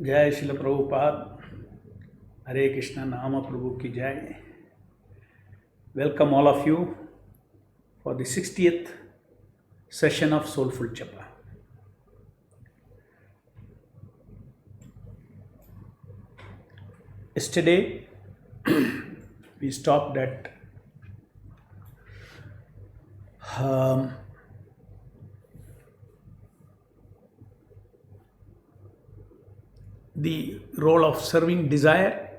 जय शिल प्रभुपाद हरे कृष्णा नाम प्रभु की जय. Welcome all of you for the 60th session of Soulful Japa. Yesterday we stopped at the role of serving desire.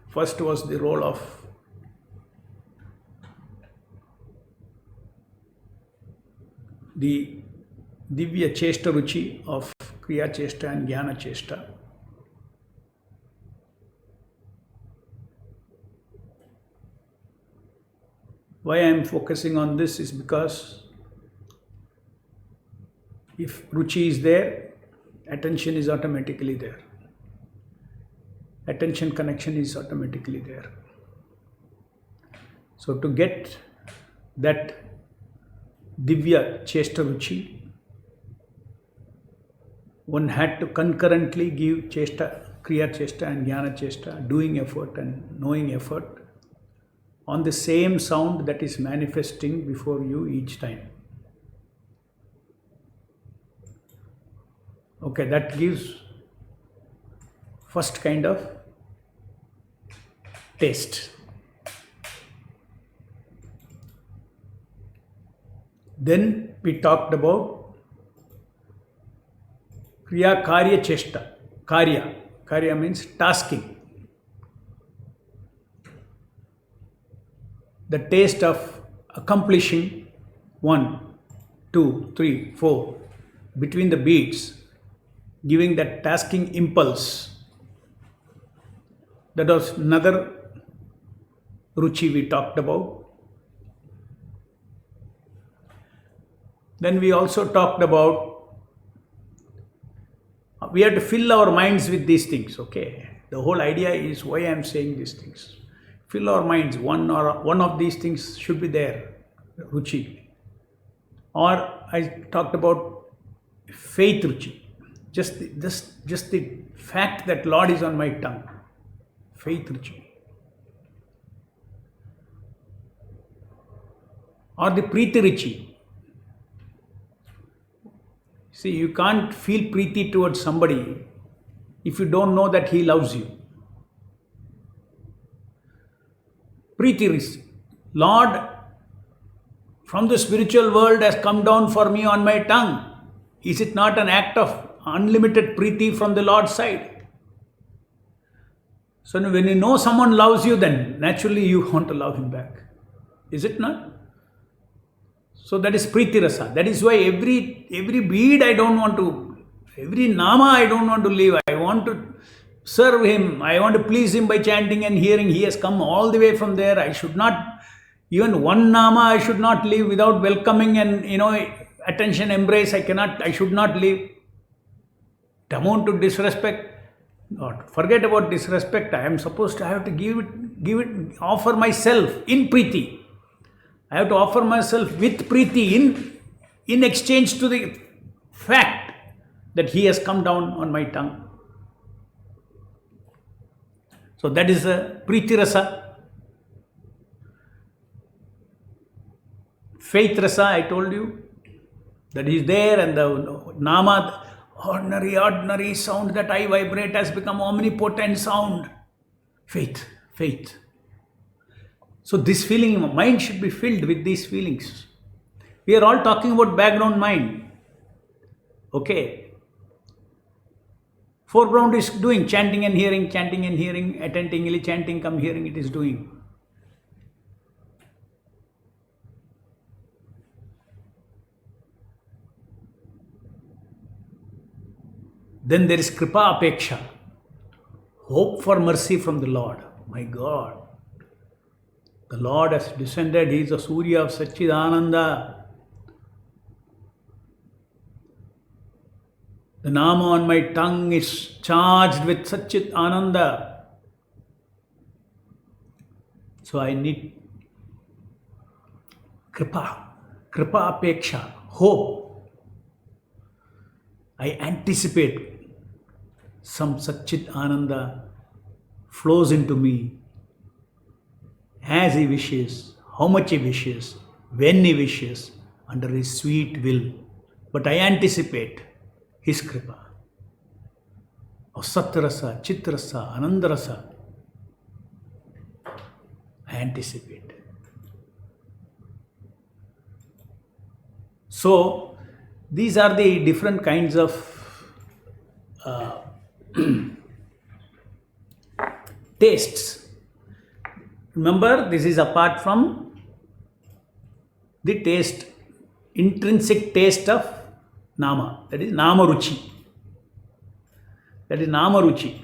First was the role of the Divya Cheshta Ruchi of Kriya Cheshta and Jnana Cheshta. Why I am focusing on this is because if Ruchi is there, attention is automatically there. Attention connection is automatically there. So to get that Divya Cheshta Ruchi, one had to concurrently give Cheshta, Kriya Cheshta and Jnana Cheshta, doing effort and knowing effort on the same sound that is manifesting before you each time. Okay, that gives first kind of taste. Then we talked about Kriya Karya Cheshta. Karya means tasking. The taste of accomplishing 1, 2, 3, 4 between the beats, giving that tasking impulse. That was another Ruchi we talked about. Then we also talked about we have to fill our minds with these things, okay? The whole idea is why I am saying these things. Fill our minds, one of these things should be there, Ruchi. Or I talked about faith Ruchi. Just the fact that Lord is on my tongue. Faith Ruchi. Or the Preeti Ruchi. See, you can't feel Preeti towards somebody if you don't know that he loves you. Preeti Ruchi. Lord, from the spiritual world has come down for me on my tongue. Is it not an act of unlimited Preeti from the Lord's side? So when you know someone loves you, then naturally you want to love him back. Is it not? So that is Preeti Rasa. That is why every bead I don't want to, every nama I don't want to leave. I want to serve him. I want to please him by chanting and hearing. He has come all the way from there. I should not, even one nama I should not leave without welcoming and, attention, embrace. I should not leave. To amount to disrespect. Not forget about disrespect. I am supposed to have to give it, offer myself in Preeti. I have to offer myself with Preeti in exchange to the fact that he has come down on my tongue. So that is a Preeti Rasa. Faith Rasa, I told you, that is there, and the Nama, ordinary sound that I vibrate has become omnipotent sound. Faith. So this feeling, mind should be filled with these feelings. We are all talking about background mind. Okay. Foreground is doing chanting and hearing, attentively chanting, come hearing, it is doing. Then there is Kripa Apeksha, hope for mercy from the Lord. My God, the Lord has descended, He is the Surya of Satchidananda. The Nama on my tongue is charged with Satchit Ananda. So I need Kripa apeksha, hope. I anticipate some Satchit Ananda flows into me as he wishes, how much he wishes, when he wishes, under his sweet will. But I anticipate his Kripa. Of Satrasa, Chitrasa, Anandarasa. I anticipate. So, these are the different kinds of tastes. Remember, this is apart from the taste, intrinsic taste of Nama. That is Nama Ruchi. That is Nama Ruchi.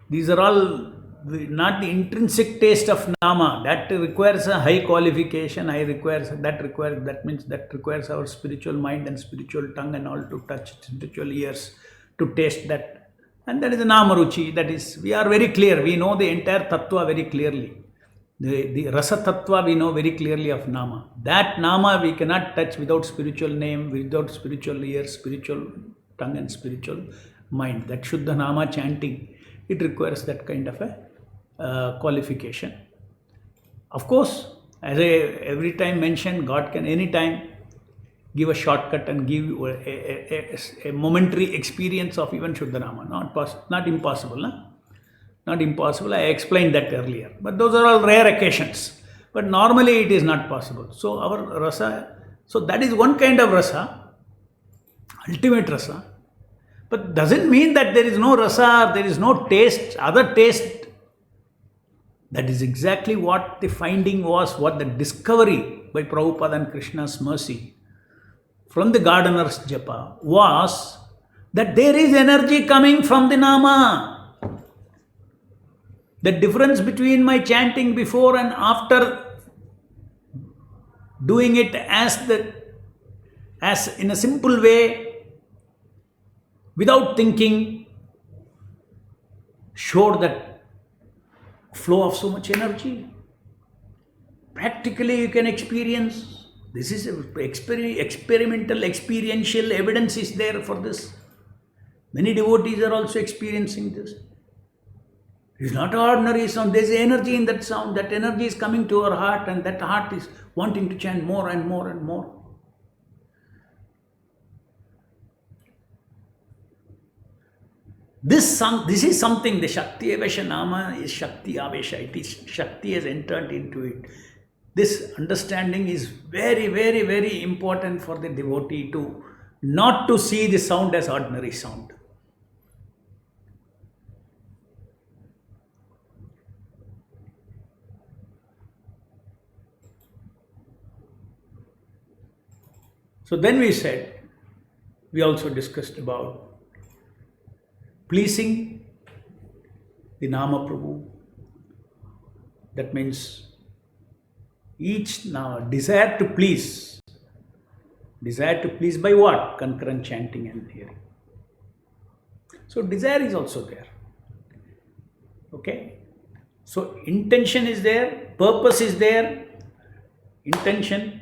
These are all not the intrinsic taste of Nama. That requires a high qualification. That means that requires our spiritual mind and spiritual tongue and all to touch, spiritual ears to taste that. And that is the Nama Ruchi. That is, we are very clear. We know the entire Tattva very clearly. The Rasa Tattva we know very clearly of Nama. That Nama we cannot touch without spiritual name, without spiritual ears, spiritual tongue and spiritual mind. That Shuddha Nama chanting, it requires that kind of a qualification. Of course, as I every time mention, God can anytime give a shortcut and give you a momentary experience of even Shuddha Nama. Not impossible. Not impossible. I explained that earlier. But those are all rare occasions. But normally it is not possible. So our rasa, so that is one kind of rasa, ultimate rasa. But doesn't mean that there is no rasa, there is no taste, other taste. That is exactly what the finding was, what the discovery by Prabhupada and Krishna's mercy from the gardener's japa was that there is energy coming from the Nama. The difference between my chanting before and after doing it as in a simple way, without thinking, showed that flow of so much energy. Practically you can experience. This is experimental, experiential evidence is there for this. Many devotees are also experiencing this. It is not an ordinary sound. There is energy in that sound. That energy is coming to our heart and that heart is wanting to chant more and more and more. This is something, the Shakti Avesha Nama is Shakti Avesha. It is Shakti has entered into it. This understanding is very, very, very important for the devotee to not to see the sound as ordinary sound. So then we also discussed about pleasing the Nama Prabhu. That means each Nama, desire to please. Desire to please by what? Concurrent chanting and hearing. So desire is also there. Okay? So intention is there, purpose is there, intention,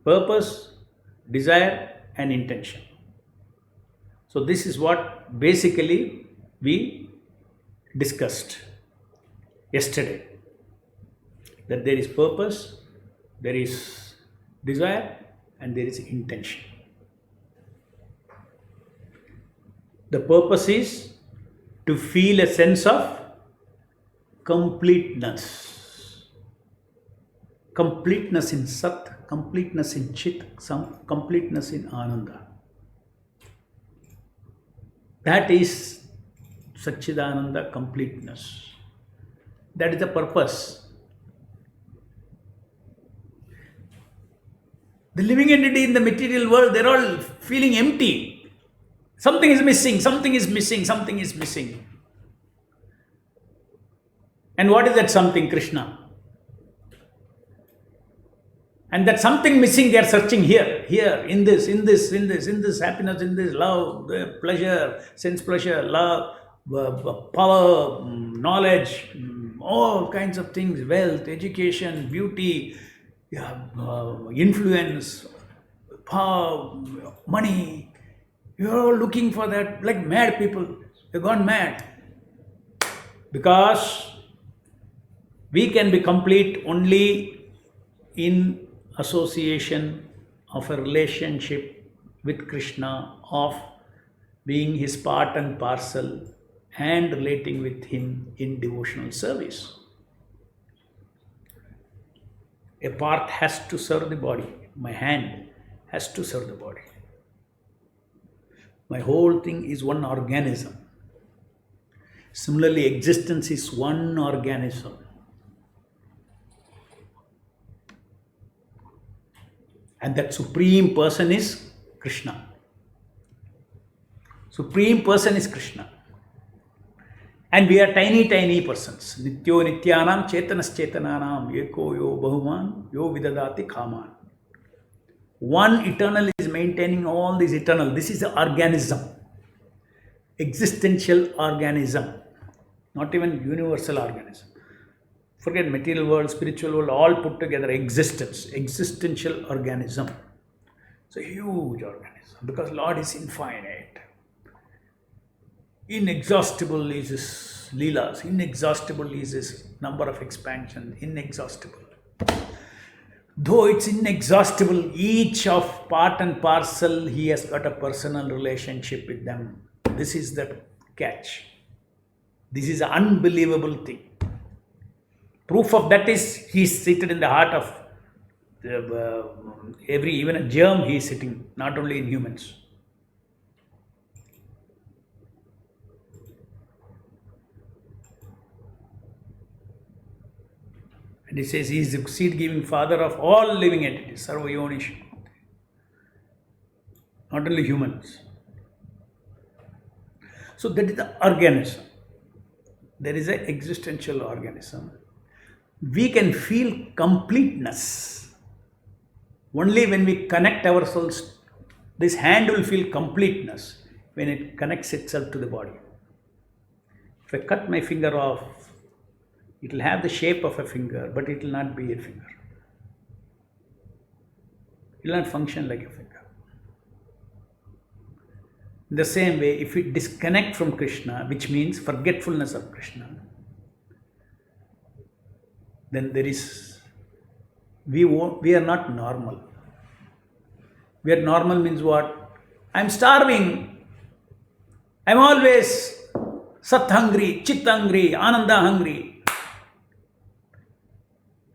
purpose, desire and intention. So this is what basically we discussed yesterday. That there is purpose, there is desire and there is intention. The purpose is to feel a sense of completeness. Completeness in Sat, completeness in Chit, some completeness in Ananda. That is Satchidananda completeness. That is the purpose. The living entity in the material world, they're all feeling empty. Something is missing, something is missing, something is missing. And what is that something? Krishna. And that something missing, they are searching here, in this happiness, in this love, pleasure, sense pleasure, love, power, knowledge, all kinds of things, wealth, education, beauty, yeah, influence, power, money. You're all looking for that like mad people. You've gone mad. Because we can be complete only in association of a relationship with Krishna, of being his part and parcel and relating with him in devotional service. A part has to serve the body. My hand has to serve the body. My whole thing is one organism. Similarly, existence is one organism. And that supreme person is Krishna. Supreme person is Krishna. And we are tiny, tiny persons. Nityo nityanam chetanas chetananam eko yo bahuman yo vidadati kaman. One eternal is maintaining all these eternal. This is the organism. Existential organism. Not even universal organism. Forget material world, spiritual world, all put together. Existence. Existential organism. It's a huge organism. Because Lord is infinite. Inexhaustible is his leelas, inexhaustible is his number of expansion, inexhaustible. Though it's inexhaustible, each of part and parcel, he has got a personal relationship with them. This is the catch. This is an unbelievable thing. Proof of that is he is seated in the heart of even a germ he is sitting, not only in humans. And he says he is the seed-giving father of all living entities, Sarva Yonish. Not only humans. So that is the organism. There is an existential organism. We can feel completeness only when we connect ourselves. This hand will feel completeness when it connects itself to the body. If I cut my finger off, it will have the shape of a finger, but it will not be a finger. It will not function like a finger. In the same way, if we disconnect from Krishna, which means forgetfulness of Krishna, then we are not normal. We are normal means what? I'm starving. I'm always sat hungry, chit hungry, ananda hungry.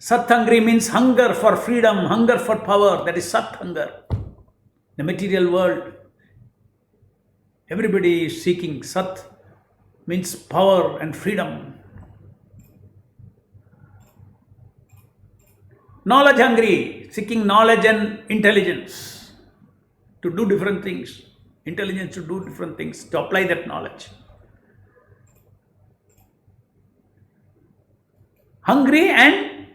Sat hungry means hunger for freedom, hunger for power. That is sat hunger. The material world, everybody is seeking. Sat means power and freedom. Knowledge hungry, seeking knowledge and intelligence to do different things. Intelligence to do different things, to apply that knowledge. Hungry and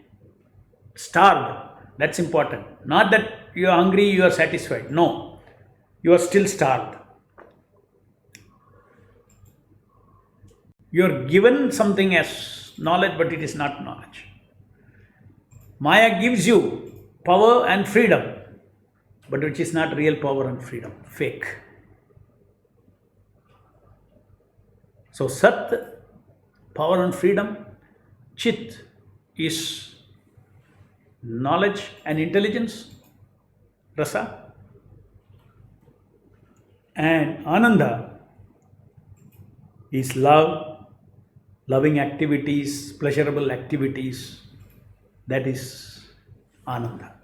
starved. That's important. Not that you are hungry, you are satisfied. No, you are still starved. You are given something as knowledge, but it is not knowledge. Maya gives you power and freedom, but which is not real power and freedom, fake. So Sat, power and freedom, Chit is knowledge and intelligence, Rasa, and Ananda is love, loving activities, pleasurable activities. That is Ananda.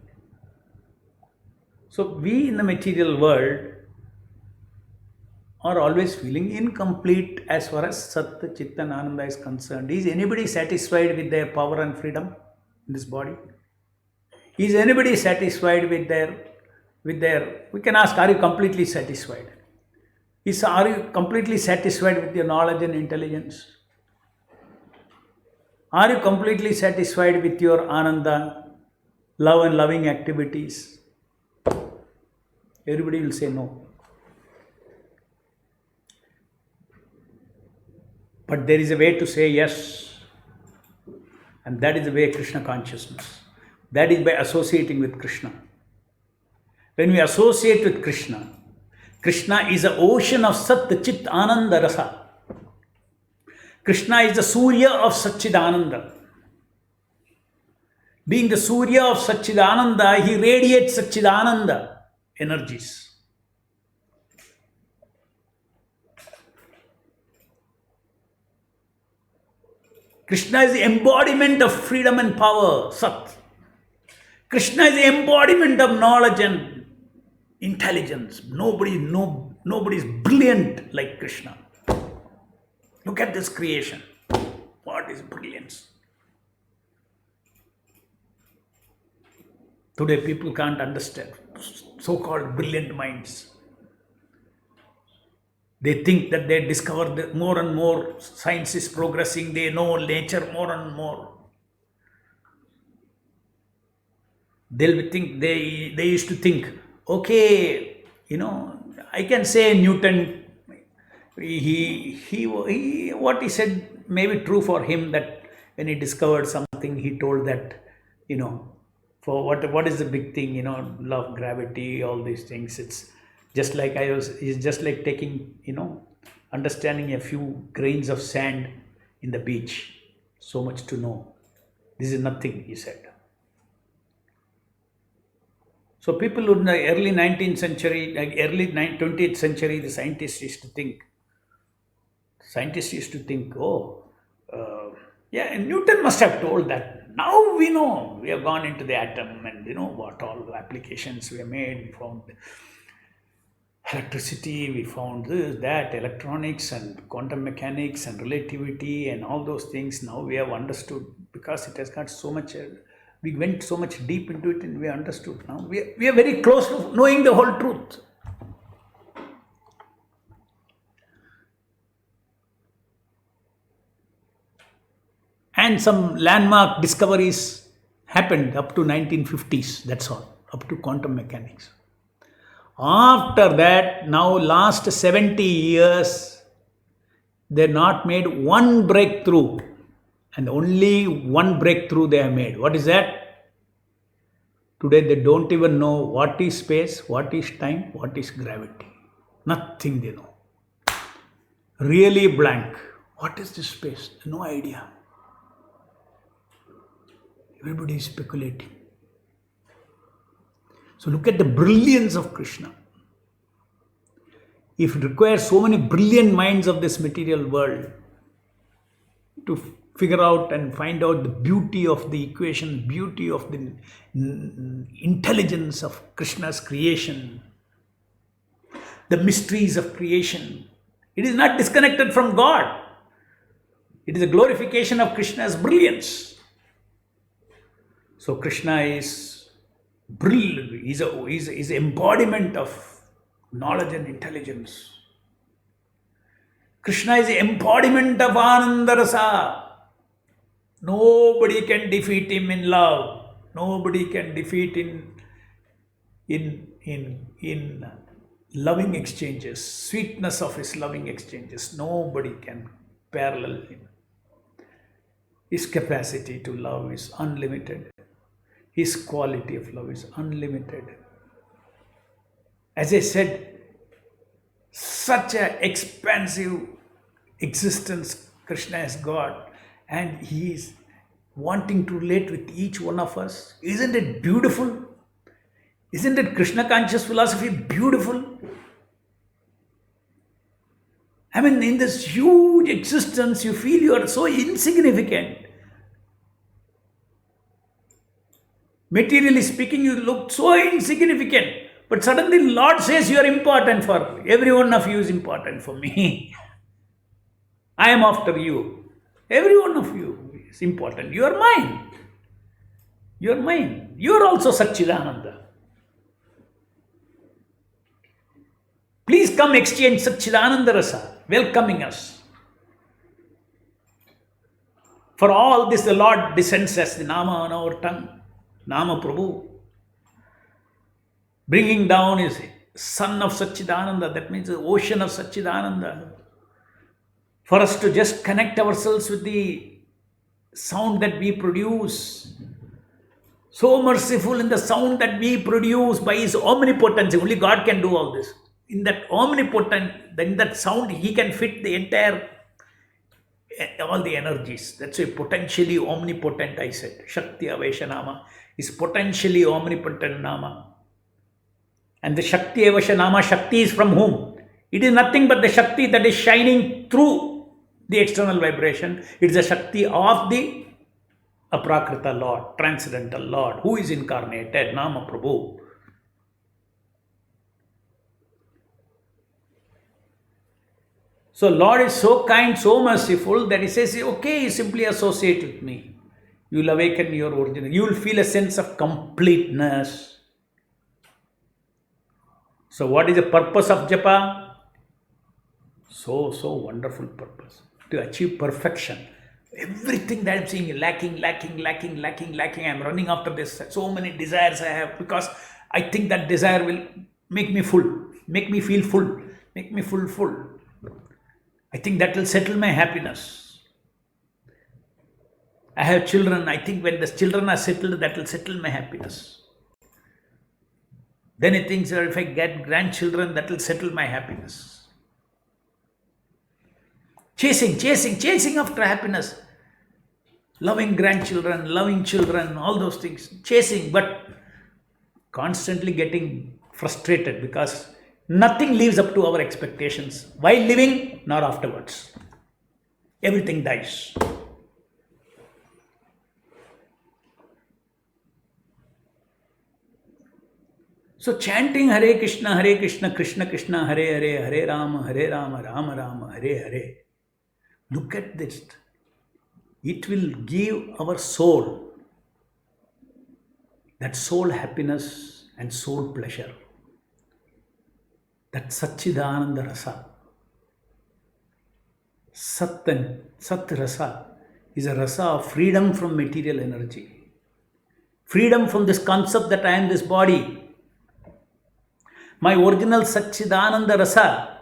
So we in the material world are always feeling incomplete as far as Sat, Chit and Ananda is concerned. Is anybody satisfied with their power and freedom in this body? Is anybody satisfied with their, we can ask, are you completely satisfied? Are you completely satisfied with your knowledge and intelligence? Are you completely satisfied with your Ananda, love and loving activities? Everybody will say no. But there is a way to say yes. And that is the way Krishna consciousness. That is by associating with Krishna. When we associate with Krishna, Krishna is the ocean of Sat Chit Ananda Rasa. Krishna is the Surya of Satchidananda. Being the Surya of Satchidananda, he radiates Satchidananda energies. Krishna is the embodiment of freedom and power, Sat. Krishna is the embodiment of knowledge and intelligence. Nobody is brilliant like Krishna. Look at this creation. What is brilliance? Today people can't understand so-called brilliant minds. They think that they discover that more and more science is progressing, they know nature more and more. They used to think, okay, I can say Newton, what he said may be true for him, that when he discovered something, he told that, for what is the big thing, law of gravity, all these things. It's just like it's just like taking, understanding a few grains of sand in the beach. So much to know. This is nothing, he said. So people in the early 19th century, early 20th century, the scientists used to think, and Newton must have told that. Now we know, we have gone into the atom and what all applications we have made from electricity, we found this, that, electronics and quantum mechanics and relativity and all those things. Now we have understood, because it has got so much, we went so much deep into it and we understood. Now we are very close to knowing the whole truth. And some landmark discoveries happened up to 1950s, that's all, up to quantum mechanics. After that, now last 70 years, they not made one breakthrough, and only one breakthrough they have made. What is that? Today they don't even know what is space, what is time, what is gravity. Nothing they know. Really blank. What is this space? No idea. Everybody is speculating. So look at the brilliance of Krishna. If it requires so many brilliant minds of this material world to figure out and find out the beauty of the equation, beauty of the intelligence of Krishna's creation, the mysteries of creation, it is not disconnected from God. It is a glorification of Krishna's brilliance. So Krishna is brilliant, is an embodiment of knowledge and intelligence. Krishna is the embodiment of Ananda Rasa. Nobody can defeat him in love. Nobody can defeat in loving exchanges, sweetness of his loving exchanges. Nobody can parallel him. His capacity to love is unlimited. His quality of love is unlimited. As I said, such an expansive existence Krishna has got, and he is wanting to relate with each one of us. Isn't it beautiful? Isn't it Krishna conscious philosophy beautiful? I mean, in this huge existence, you feel you are so insignificant. Materially speaking, you look so insignificant. But suddenly Lord says you are important for every one of you is important for me. I am after you. Every one of you is important. You are mine. You are mine. You are also Satchidananda. Please come exchange Satchidananda Rasa, welcoming us. For all this, the Lord descends as the Nama on our tongue. Nama Prabhu. Bringing down his son of Satchidananda, that means the ocean of Satchidananda. For us to just connect ourselves with the sound that we produce. So merciful in the sound that we produce by His omnipotency. Only God can do all this. In that in that sound, He can fit the entire, all the energies. That's why potentially omnipotent, I said. Shakti Avesha Nama is potentially omnipotent Nama. And the Shakti Avesha Nama, Shakti is from whom? It is nothing but the Shakti that is shining through the external vibration. It's the Shakti of the Aprakrita Lord, Transcendental Lord, who is incarnated, Nama Prabhu. So Lord is so kind, so merciful that He says, okay, you simply associate with me. You will awaken your original. You will feel a sense of completeness. So what is the purpose of japa? So wonderful purpose. To achieve perfection. Everything that I'm seeing lacking. I'm running after this. So many desires I have because I think that desire will make me full, make me feel full, make me full. I think that will settle my happiness. I have children. I think when the children are settled, that will settle my happiness. Then he thinks that if I get grandchildren, that will settle my happiness. Chasing after happiness. Loving grandchildren, loving children, all those things. Chasing, but constantly getting frustrated because nothing lives up to our expectations. While living, not afterwards. Everything dies. So chanting Hare Krishna, Krishna Krishna, Hare Hare, Hare Rama, Rama Rama, Hare Hare. Look at this. It will give our soul that soul happiness and soul pleasure. That Satchidananda Rasa. Sat Rasa is a rasa of freedom from material energy. Freedom from this concept that I am this body. My original Satchidananda Rasa.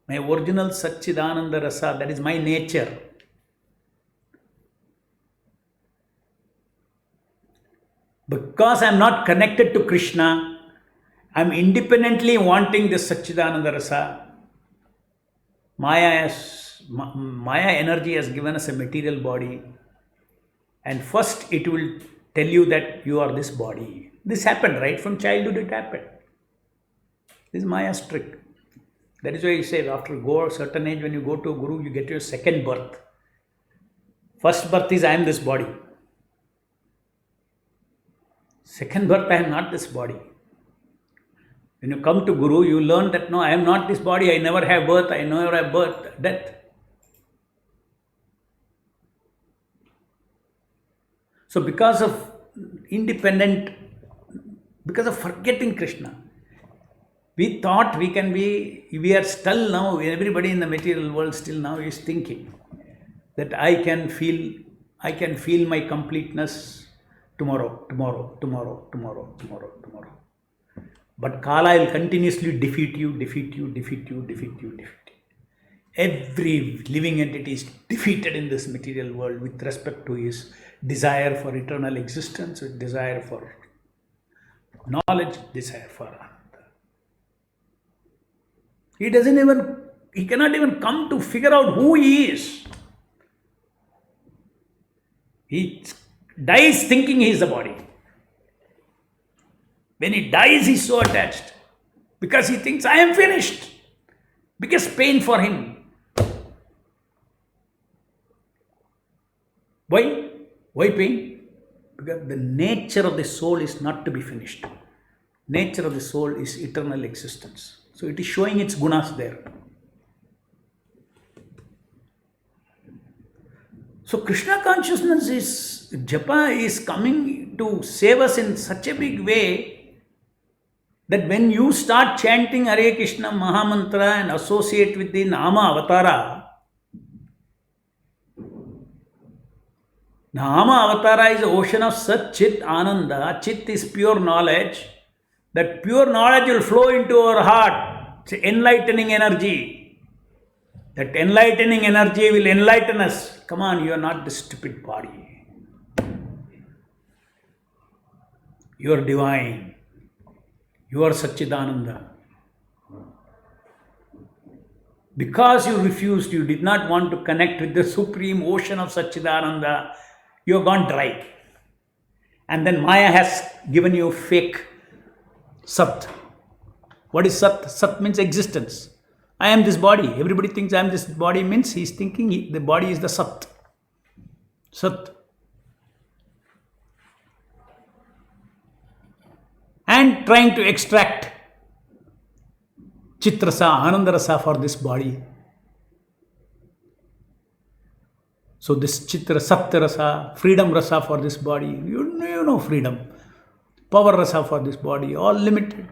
My original Satchidananda Rasa, that is my nature. Because I am not connected to Krishna, I am independently wanting this Satchidananda Rasa. Maya energy has given us a material body. And first it will tell you that you are this body. This happened, right? From childhood it happened. This is Maya's trick. That is why he says after a certain age, when you go to a guru, you get your second birth. First birth is I am this body. Second birth, I am not this body. When you come to Guru, you learn that no, I am not this body, I never have birth, I never have death. So because of forgetting Krishna, we thought we are still now, everybody in the material world still now is thinking that I can feel my completeness tomorrow. But Kala will continuously defeat you. Every living entity is defeated in this material world with respect to his desire for eternal existence, with desire for knowledge, desire for Ananda. He cannot even come to figure out who he is. He dies thinking he is the body. When he dies, he is so attached because he thinks, I am finished. Biggest pain for him. Why? Why pain? Because the nature of the soul is not to be finished. Nature of the soul is eternal existence. So it is showing its gunas there. So Krishna consciousness japa is coming to save us in such a big way that when you start chanting Hare Krishna Mahamantra and associate with the Nama Avatara, Nama Avatara is the ocean of Sat Chit Ananda. Chit is pure knowledge. That pure knowledge will flow into our heart. It's enlightening energy. That enlightening energy will enlighten us. Come on, you are not the stupid body. You are divine. You are Satchidananda. Because you refused, you did not want to connect with the supreme ocean of Satchidananda, you have gone dry. And then Maya has given you fake Sat. What is Sat? Sat means existence. I am this body. Everybody thinks I am this body, means he is thinking the body is the Sat. Sat. And trying to extract Chitrasa, Anandarasa for this body. So this Chitra, Saptarasa, freedom rasa for this body. You know freedom. Power rasa for this body, all limited.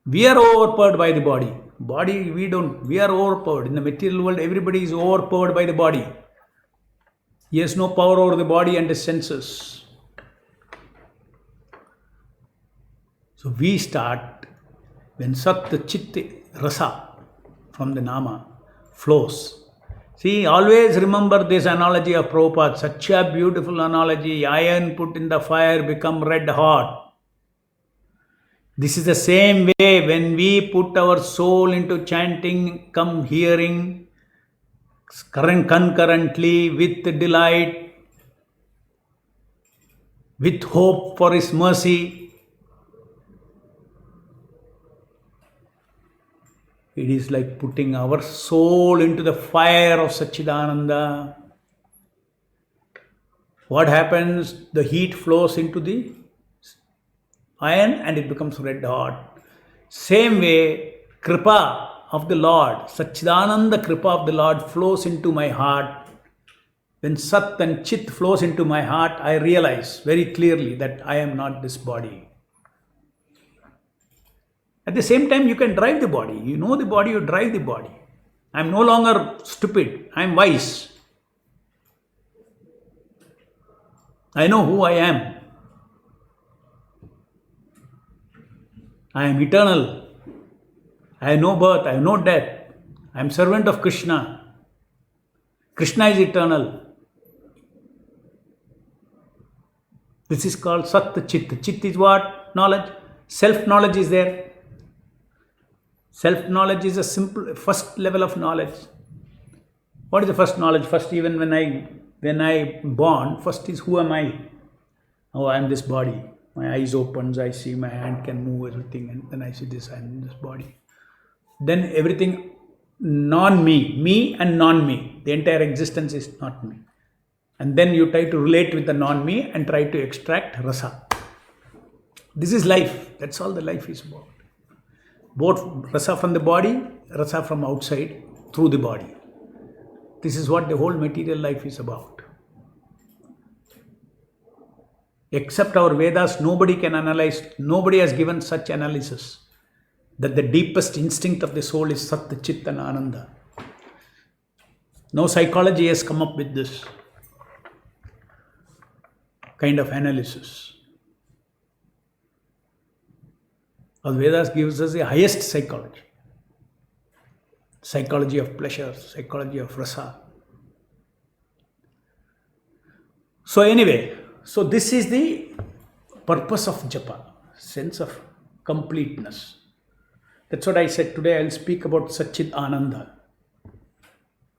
We are overpowered by the body. Body, we are overpowered. In the material world, everybody is overpowered by the body. He has no power over the body and the senses. So we start when Sat Chit Rasa from the Nama flows. See, always remember this analogy of Prabhupada, such a beautiful analogy. Iron put in the fire become red hot. This is the same way when we put our soul into chanting, come hearing, concurrently with delight, with hope for His mercy. It is like putting our soul into the fire of Satchidananda. What happens? The heat flows into the iron and it becomes red hot. Same way, Kripa of the Lord, Satchidananda Kripa of the Lord flows into my heart. When Sat and Chit flows into my heart, I realize very clearly that I am not this body. At the same time, you can drive the body. You know the body, you drive the body. I am no longer stupid. I am wise. I know who I am. I am eternal. I have no birth. I have no death. I am servant of Krishna. Krishna is eternal. This is called Sat Chit. Chit is what? Knowledge. Self-knowledge is there. Self-knowledge is a simple first level of knowledge. What is the first knowledge? First, even when I born, first is who am I? Oh, I am this body. My eyes opens, I see my hand can move, everything, and then I see this, I am this body. Then everything non-me, me and non-me. The entire existence is not me. And then you try to relate with the non-me and try to extract rasa. This is life. That's all the life is about. Both rasa from the body, rasa from outside, through the body. This is what the whole material life is about. Except our Vedas, nobody can analyze, nobody has given such analysis that the deepest instinct of the soul is Sat, Chit and Ananda. No psychology has come up with this kind of analysis. Our Vedas gives us the highest psychology. Psychology of pleasure, psychology of rasa. So anyway, so this is the purpose of japa, sense of completeness. That's what I said today. I'll speak about Satchit Ananda.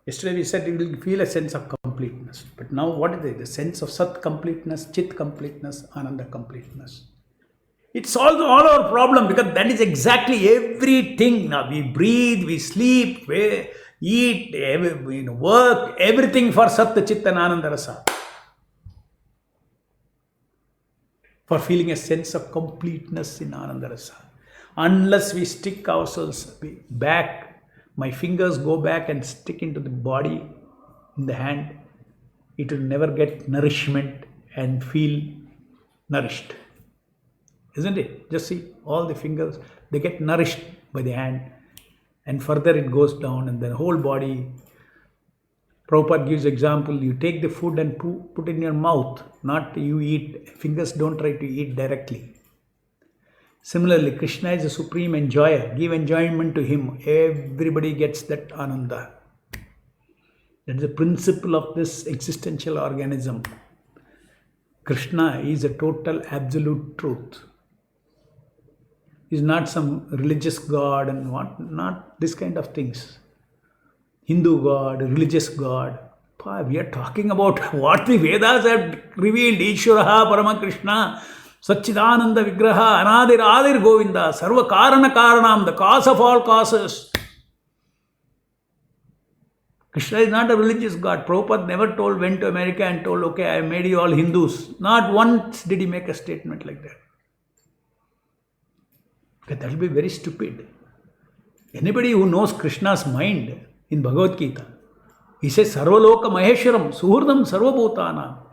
Yesterday we said you will feel a sense of completeness. But now what is it? The sense of Sat completeness, Chit completeness, Ananda completeness. It solves all our problem because that is exactly everything. Now we breathe, we sleep, we eat, work, everything for Sat, Chit and Ananda Rasa. For feeling a sense of completeness in Ananda Rasa. Unless we stick ourselves back, my fingers go back and stick into the body, in the hand, it will never get nourishment and feel nourished. Isn't it? Just see, all the fingers, they get nourished by the hand and further it goes down and the whole body. Prabhupada gives example, you take the food and put in your mouth, not you eat. Fingers don't try to eat directly. Similarly, Krishna is a supreme enjoyer. Give enjoyment to him. Everybody gets that ananda. That is the principle of this existential organism. Krishna is a total absolute truth. He is not some religious god and what, not this kind of things. Hindu god, religious god. We are talking about what the Vedas have revealed. Ishwaraha Paramakrishna, Satchidananda Vigraha, Anadir Adir Govinda, Sarva Karana Karanam, the cause of all causes. Krishna is not a religious god. Prabhupada never went to America and told, okay, I made you all Hindus. Not once did he make a statement like that. That will be very stupid. Anybody who knows Krishna's mind in Bhagavad Gita, he says, Sarvaloka Maheshwaram, Suhurdam Sarvabhutana.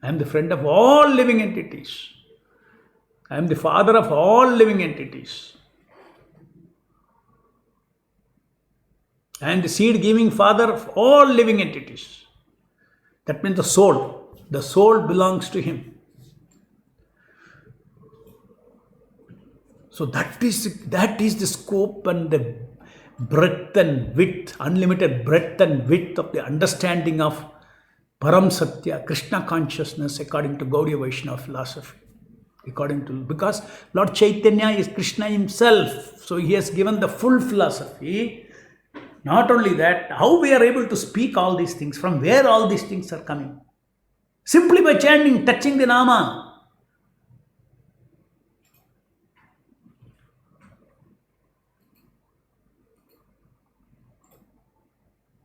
I am the friend of all living entities. I am the father of all living entities. I am the seed-giving father of all living entities. That means the soul. The soul belongs to him. So that is the scope and the breadth and width, unlimited breadth and width of the understanding of Param Satya, Krishna consciousness according to Gaudiya Vaishnava philosophy. Because Lord Chaitanya is Krishna himself. So he has given the full philosophy. Not only that, how we are able to speak all these things, from where all these things are coming. Simply by chanting, touching the Nama.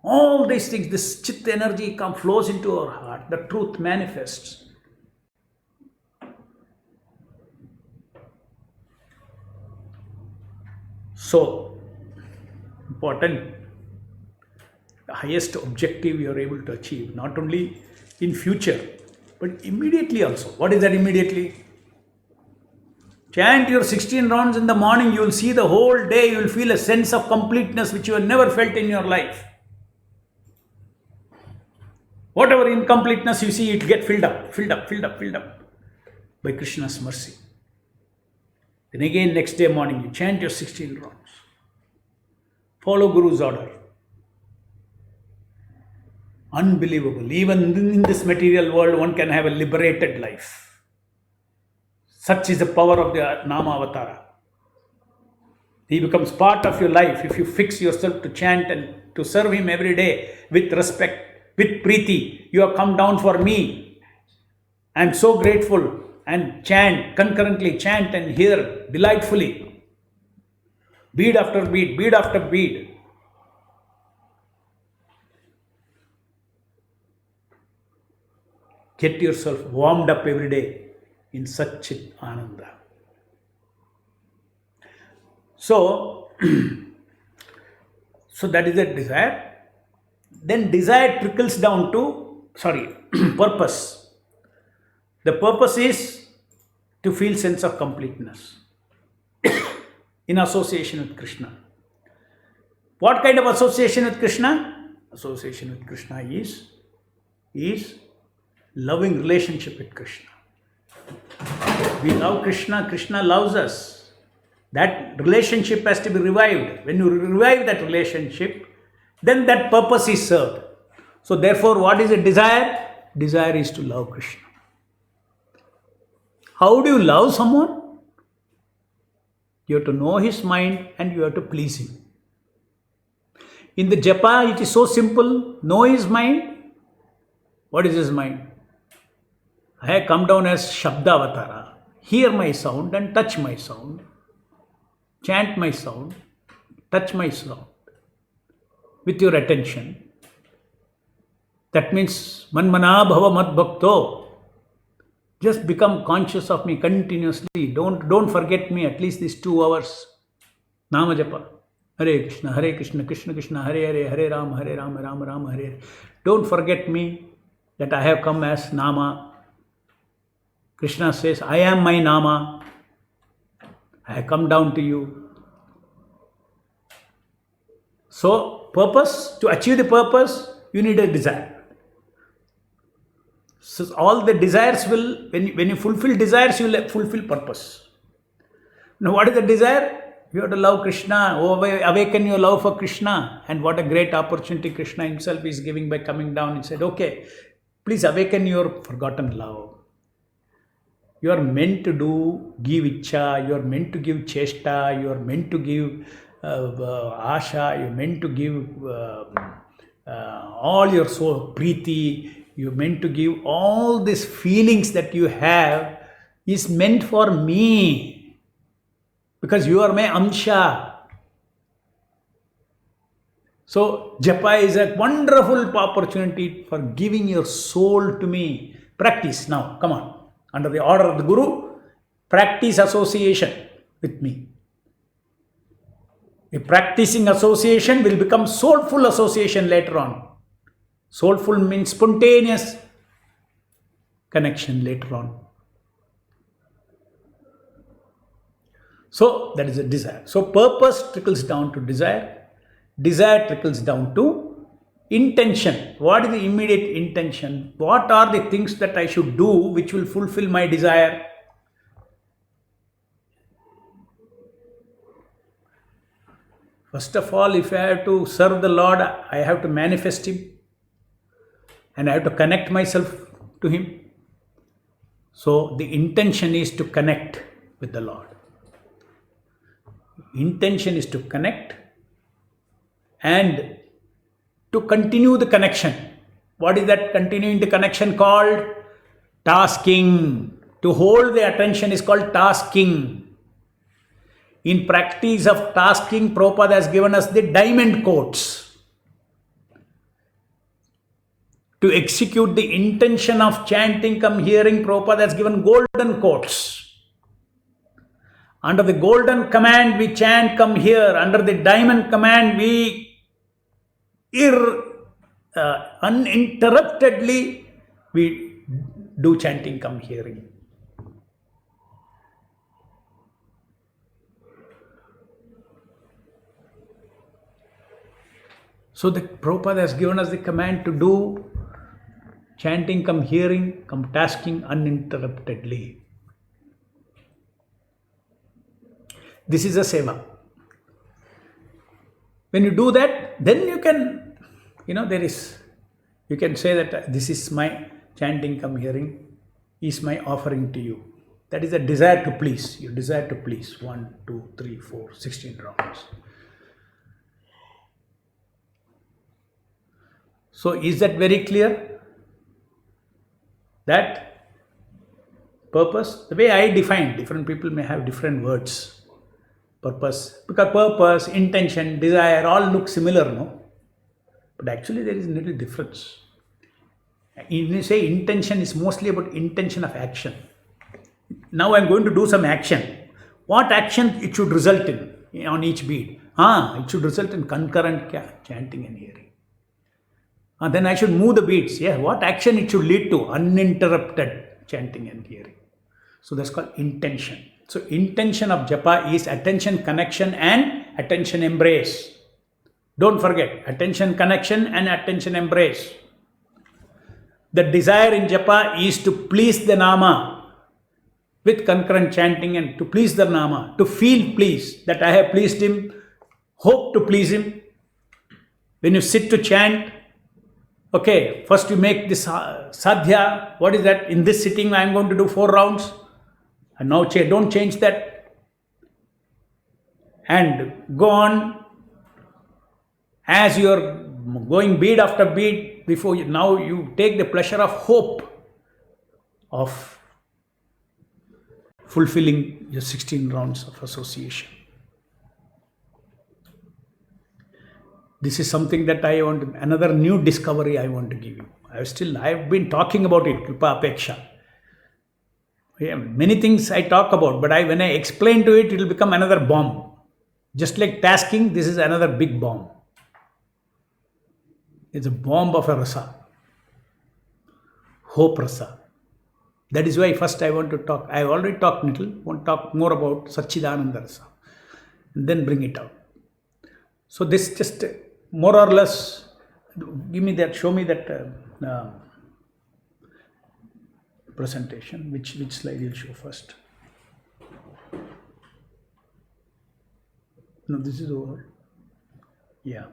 All these things, this Chit energy flows into our heart. The truth manifests. So, important. The highest objective you are able to achieve, not only in future, but immediately also. What is that immediately? Chant your 16 rounds in the morning, you will see the whole day, you will feel a sense of completeness which you have never felt in your life. Whatever incompleteness you see, it get filled up by Krishna's mercy. Then again next day morning, you chant your 16 rounds. Follow Guru's order. Unbelievable. Even in this material world, one can have a liberated life. Such is the power of the Nama Avatara. He becomes part of your life if you fix yourself to chant and to serve him every day with respect. With Preeti, you have come down for me. I am so grateful. And chant, concurrently chant and hear delightfully. Bead after bead, bead after bead. Get yourself warmed up every day in such Ananda. So that is a desire. Then desire trickles down to, purpose. The purpose is to feel sense of completeness in association with Krishna. What kind of association with Krishna? Association with Krishna is loving relationship with Krishna. We love Krishna, Krishna loves us. That relationship has to be revived. When you revive that relationship, then that purpose is served. So therefore, what is a desire? Desire is to love Krishna. How do you love someone? You have to know his mind and you have to please him. In the japa, it is so simple. Know his mind. What is his mind? I have come down as Shabda Avatara. Hear my sound and touch my sound. Chant my sound. Touch my sound. With your attention. That means Manmana Bhava Mad Bhakto. Just become conscious of me continuously. Don't forget me at least these 2 hours. Nama Japa. Hare Krishna, Krishna Krishna, Hare Hare, Hare Rama, Rama Rama, Hare Hare. Don't forget me that I have come as Nama. Krishna says, I am my Nama. I have come down to you. So, purpose, to achieve the purpose, you need a desire. So all the desires will, when you fulfill desires, you will fulfill purpose. Now, what is the desire? You have to love Krishna, awaken your love for Krishna. And what a great opportunity Krishna himself is giving by coming down. He said, okay, please awaken your forgotten love. You are meant to give icha, you are meant to give chesta, you are meant to give asha, you are meant to give all your soul, preeti, you are meant to give all these feelings that you have is meant for me. Because you are my amsha. So, japa is a wonderful opportunity for giving your soul to me. Practice now, come on. Under the order of the Guru, practice association with me. A practicing association will become soulful association later on. Soulful means spontaneous connection later on. So, that is a desire. So, purpose trickles down to desire. Desire trickles down to intention. What is the immediate intention? What are the things that I should do which will fulfill my desire? First of all, if I have to serve the Lord, I have to manifest Him and I have to connect myself to Him. So, the intention is to connect with the Lord. Intention is to connect and to continue the connection. What is that continuing the connection called? Tasking. To hold the attention is called tasking. In practice of tasking, Prabhupada has given us the diamond quotes. To execute the intention of chanting, come hearing, Prabhupada has given golden quotes. Under the golden command, we chant, come here. Under the diamond command, we uninterruptedly we do chanting, come hearing. So the Prabhupada has given us the command to do chanting, come hearing, come tasking uninterruptedly. This is a seva. When you do that, then you can, you can say that this is my chanting, come hearing, is my offering to you. That is a desire to please. You desire to please. 1, 2, 3, 4, 16 rounds. So is that very clear? That purpose, the way I define, different people may have different words. Purpose, because purpose, intention, desire all look similar, no? But actually there is a little difference. When you say intention, is mostly about intention of action. Now I am going to do some action. What action it should result in on each bead? It should result in concurrent chanting and hearing. Then I should move the beads. Yeah, what action it should lead to? Uninterrupted chanting and hearing. So that's called intention. So intention of japa is attention connection and attention embrace. Don't forget, attention connection and attention embrace. The desire in japa is to please the Nama with concurrent chanting and to please the Nama, to feel pleased that I have pleased him, hope to please him. When you sit to chant, okay, first you make this sadhya. What is that? In this sitting, I am going to do 4 rounds. And now don't change that. And go on as you are going bead after bead. Now you take the pleasure of hope of fulfilling your 16 rounds of association. This is something that I want, another new discovery I want to give you. I've been talking about it, Kripa Apeksha. Yeah, many things I talk about, but when I explain to it, it will become another bomb. Just like tasking, this is another big bomb. It's a bomb of a rasa. Hope rasa. That is why first I want to talk. I already talked little, want to talk more about Satchidananda rasa. And then bring it out. So this just more or less, show me that presentation. Which slide you'll show first? No, this is over. Yeah.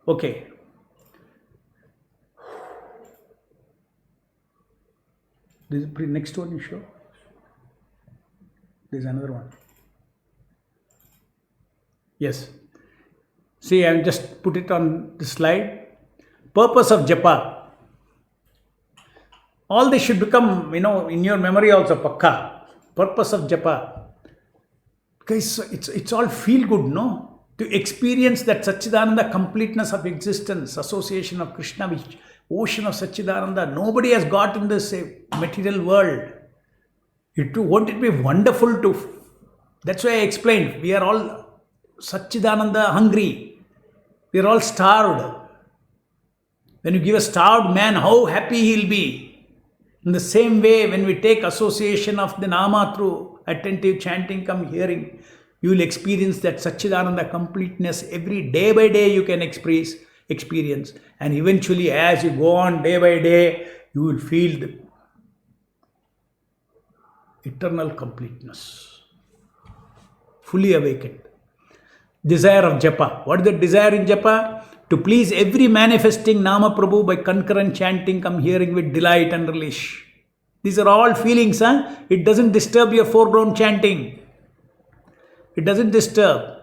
Okay. This is next one you show. There's another one. Yes. See, I just put it on the slide. Purpose of japa. All this should become, in your memory also, pakka. Purpose of japa. Because it's all feel good, no? To experience that Satchidananda completeness of existence, association of Krishna, which ocean of Satchidananda, nobody has got in this material world. Won't it be wonderful to? That's why I explained. We are all Satchidananda hungry. We are all starved. When you give a starved man, how happy he'll be. In the same way, when we take association of the Nama through attentive chanting, come hearing, you will experience that Satchidananda completeness every day by day you can experience. And eventually, as you go on day by day, you will feel the eternal completeness. Fully awakened. Desire of japa. What is the desire in japa? To please every manifesting Nama Prabhu by concurrent chanting, come hearing with delight and relish. These are all feelings, huh? It doesn't disturb your foreground chanting. It doesn't disturb.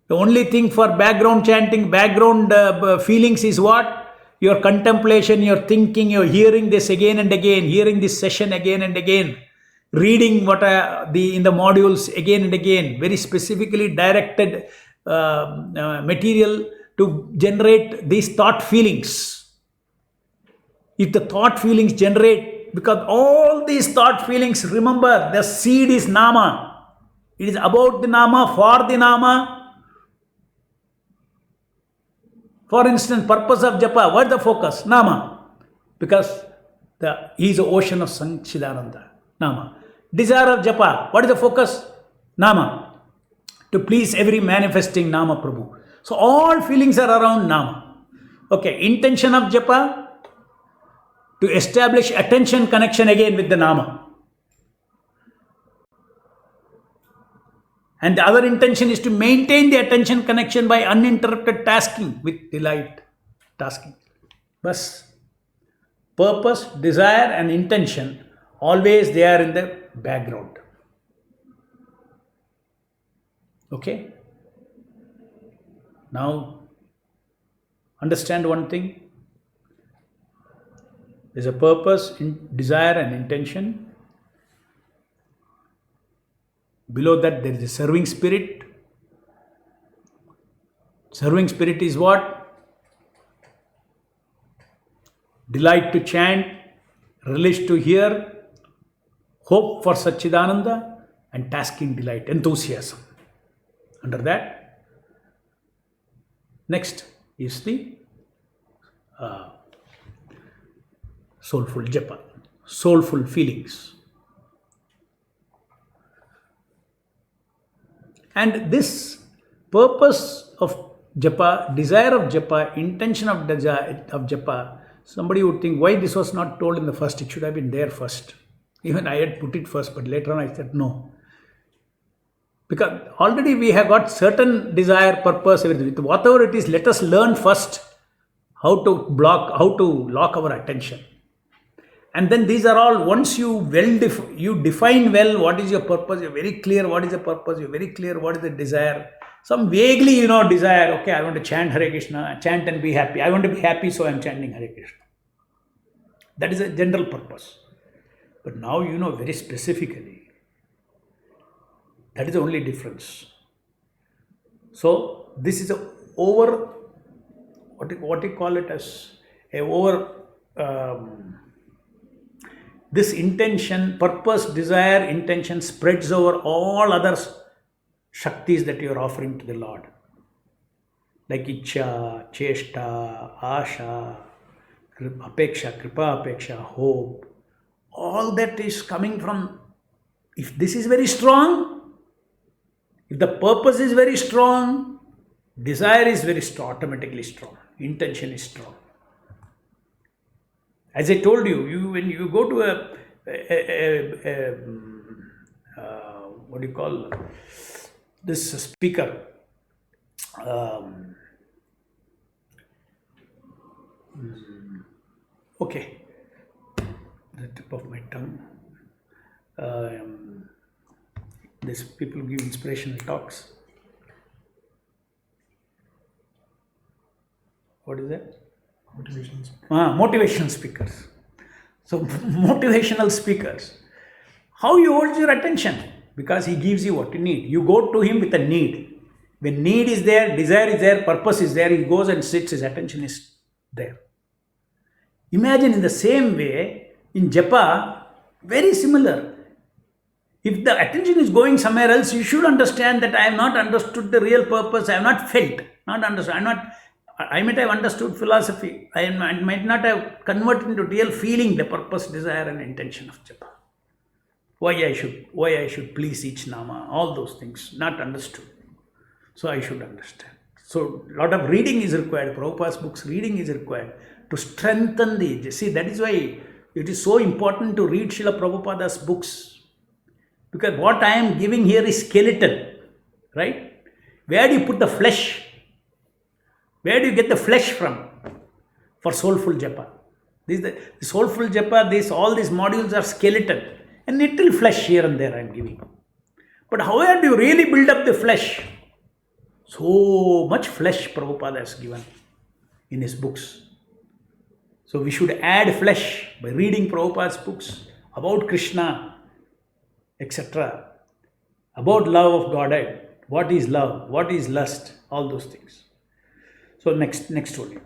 The only thing for background chanting, background feelings is what? Your contemplation, your thinking, your hearing this again and again, hearing this session again and again, reading what in the modules again and again, very specifically directed material to generate these thought feelings. If the thought feelings generate, because all these thought feelings, remember, the seed is Nama. It is about the Nama, for the Nama. For instance, purpose of japa, what is the focus? Nama. Because he is the ocean of Satchidananda. Nama. Desire of japa, what is the focus? Nama. To please every manifesting Nama Prabhu. So all feelings are around Nama. Okay, intention of japa, to establish attention connection again with the Nama. And the other intention is to maintain the attention connection by uninterrupted tasking with delight. Tasking. Bas. Purpose, desire and intention, always they are in the background. Okay? Now, understand one thing. There's a purpose, desire and intention. Below that, there is a serving spirit. Serving spirit is what? Delight to chant, relish to hear, hope for Satchidananda, and tasking delight, enthusiasm. Under that, next is the soulful japa, soulful feelings. And this purpose of japa, desire of japa, intention of japa, somebody would think, why this was not told in the first? It should have been there first. Even I had put it first, but later on I said no. Because already we have got certain desire, purpose, everything. Whatever it is, let us learn first how to lock our attention. And then these are all, once you define well what is your purpose, you're very clear what is the purpose, you're very clear what is the desire. Some vaguely, desire, okay, I want to chant Hare Krishna, chant and be happy. I want to be happy, so I'm chanting Hare Krishna. That is a general purpose. But now very specifically. That is the only difference. So this is what do you call it as this intention, purpose, desire, intention spreads over all other shaktis that you are offering to the Lord. Like Ichcha, Cheshta, Asha, Apeksha, Kripa Apeksha, hope. All that is coming from, if this is very strong, if the purpose is very strong, desire is very strong, automatically strong, intention is strong. As I told you, when you go to this speaker, um, okay, the tip of my tongue. These people give inspirational talks. What is that? Motivations. Motivational speakers. So, motivational speakers. How he holds your attention? Because he gives you what you need. You go to him with a need. When need is there, desire is there, purpose is there, he goes and sits, his attention is there. Imagine in the same way, in japa, very similar. If the attention is going somewhere else, you should understand that I have not understood the real purpose, I have not felt, not understood. I might have understood philosophy, I might not have converted into real feeling the purpose, desire and intention of japa. Why I should please each nama, all those things, not understood. So I should understand. So a lot of reading is required, Prabhupada's books, reading is required to strengthen the, see, that is why it is so important to read Srila Prabhupada's books. Because what I am giving here is skeleton, right? Where do you put the flesh? Where do you get the flesh from? For Soulful Japa. The Soulful Japa, all these modules are skeleton. And little flesh here and there I am giving. But however do you really build up the flesh? So much flesh Prabhupada has given in his books. So we should add flesh by reading Prabhupada's books about Krishna, etc. About love of Godhead. What is love? What is lust? All those things. So next one.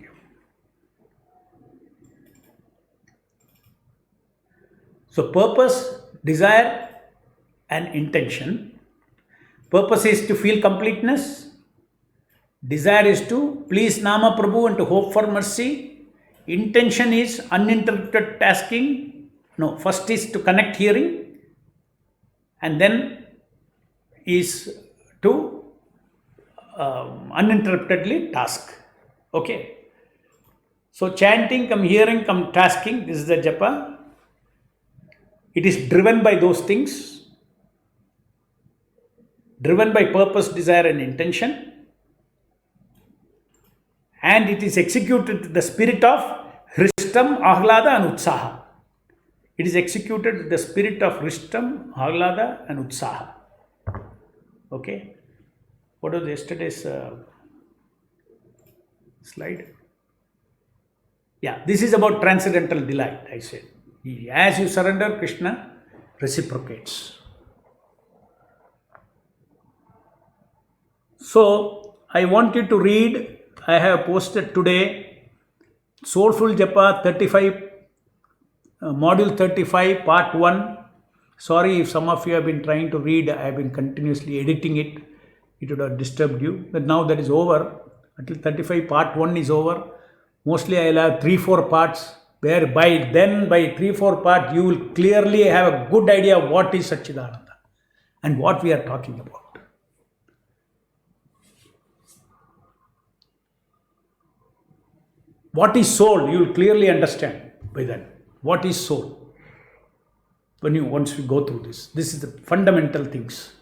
So purpose, desire and intention. Purpose is to feel completeness. Desire is to please Nama Prabhu and to hope for mercy. Intention is uninterrupted tasking. No, first is to connect hearing. And then is to uninterruptedly task. Okay. So chanting, come hearing, come tasking. This is the japa. It is driven by those things. Driven by purpose, desire and intention. And it is executed with the spirit of Hristam, Ahlada and Utsaha. It is executed with the spirit of Hristam, Ahlada and Utsaha. Okay. What was yesterday's slide? Yeah, this is about transcendental delight, I said. As you surrender, Krishna reciprocates. So, I want you to read, I have posted today, Soulful Japa 35, Module 35, Part 1. Sorry if some of you have been trying to read, I have been continuously editing it. It would have disturbed you. But now that is over. Until 35, Part 1 is over. Mostly I will have 3-4 parts, where by 3-4 parts you will clearly have a good idea of what is Satchidananda and what we are talking about. What is soul? You will clearly understand by then. What is soul? Once we go through this. This is the fundamental things.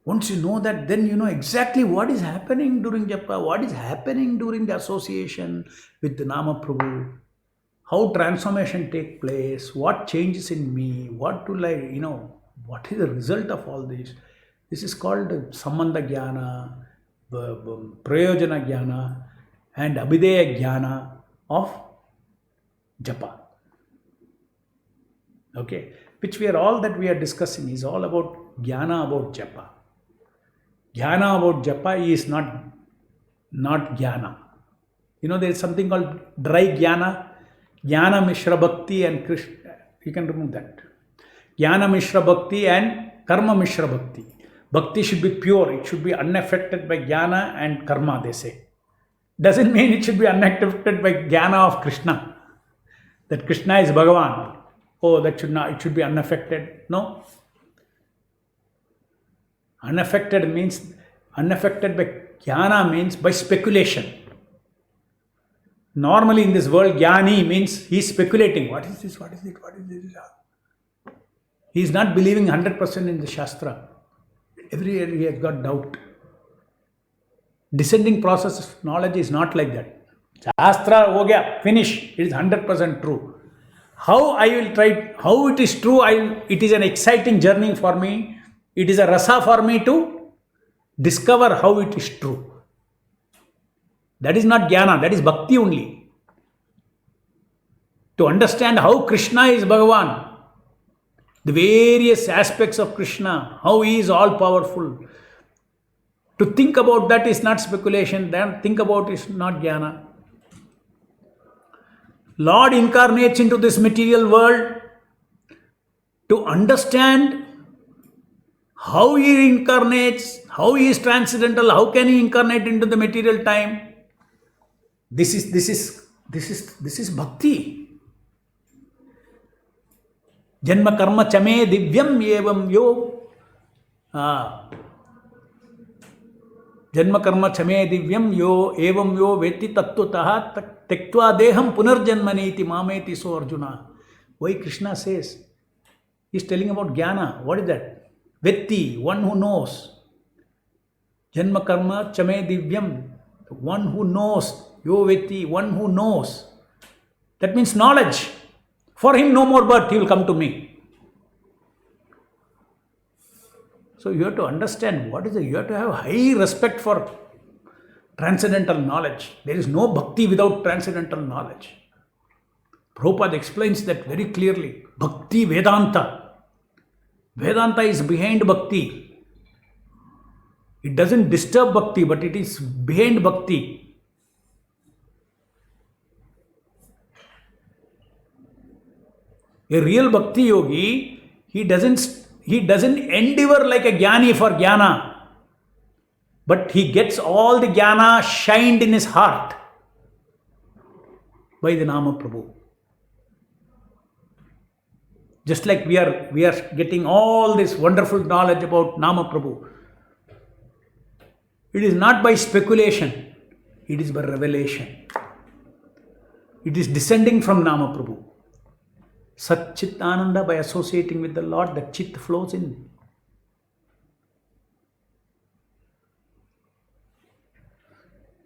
Once you know that, then you know exactly what is happening during japa, what is happening during the association with the Nama Prabhu, how transformation take place, what changes in me, what is the result of all this. This is called Sambandha Jnana, Prayojana Jnana and Abhideya Jnana of japa. Okay, which we are discussing is all about jnana about japa. Jnana about japa is not jnana. There is something called dry jnana, jnana mishra bhakti and Krishna. You can remove that. Jnana mishra bhakti and karma mishra bhakti. Bhakti should be pure. It should be unaffected by jnana and karma, they say. Doesn't mean it should be unaffected by jnana of Krishna. That Krishna is Bhagavan. Oh, it should be unaffected. No. Unaffected by jnana means by speculation. Normally in this world, jnani means he is speculating. What is this? What is it? What is this? He is not believing 100% in the Shastra. Every year he has got doubt. Descending process of knowledge is not like that. Shastra, ho gaya, finish. It is 100% true. How I will try, how it is true, it is an exciting journey for me. It is a rasa for me to discover how it is true. That is not jnana, that is bhakti only. To understand how Krishna is Bhagavan, the various aspects of Krishna, how he is all powerful. To think about that is not speculation, then think about is not jnana. Lord incarnates into this material world to understand how he incarnates, how he is transcendental, how can he incarnate into the material time. This is bhakti. Janma karma chame divyam evam yo. Janma karma chame divyam yo evam yo veti tattvataha tektva deham punarjanmaniti mameti so Arjuna. Why Krishna says? He is telling about jnana. What is that? Vetti, one who knows. Janma karma chame divyam, one who knows. Yo vetti, one who knows. That means knowledge. For him, no more birth, he will come to me. So you have to understand what is it. You have to have high respect for transcendental knowledge. There is no bhakti without transcendental knowledge. Prabhupada explains that very clearly. Bhakti Vedanta. Vedanta is behind bhakti. It doesn't disturb bhakti, but it is behind bhakti. A real bhakti yogi, he doesn't endeavor like a jnani for jnana, but he gets all the jnana shined in his heart by the Nama Prabhu. Just like we are getting all this wonderful knowledge about Nama Prabhu. It is not by speculation, it is by revelation. It is descending from Nama Prabhu. Sat Chit Ananda, by associating with the Lord, that Chit flows in.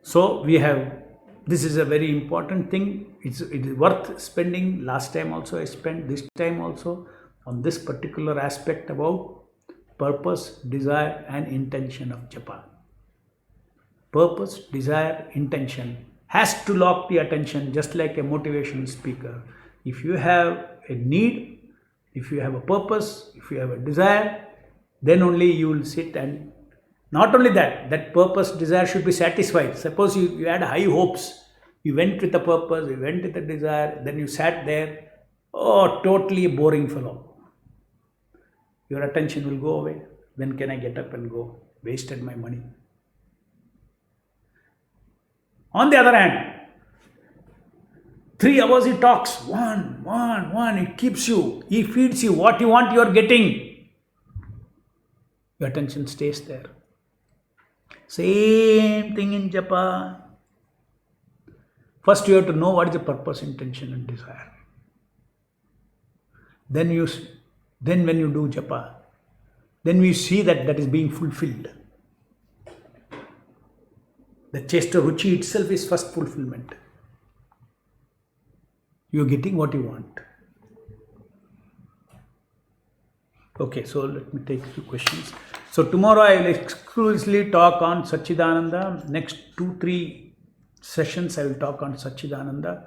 So this is a very important thing. It is worth spending. Last time also I spent, this time also, on this particular aspect about purpose, desire and intention of japa. Purpose, desire, intention has to lock the attention, just like a motivational speaker. If you have a need, if you have a purpose, if you have a desire, then only you will sit. And not only that purpose, desire should be satisfied. Suppose you had high hopes, you went with a purpose, you went with a desire, then you sat there, totally boring fellow. Your attention will go away. When can I get up and go? Wasted my money. On the other hand, 3 hours he talks, one, it keeps you, he feeds you, what you want you are getting. Your attention stays there. Same thing in japa. First you have to know what is the purpose, intention and desire. Then when you do japa, then we see that is being fulfilled. The chesta ruchi itself is first fulfillment. You are getting what you want. Okay, so let me take a few questions. So tomorrow I will exclusively talk on Satchidananda. Next 2-3 sessions I will talk on Satchidananda.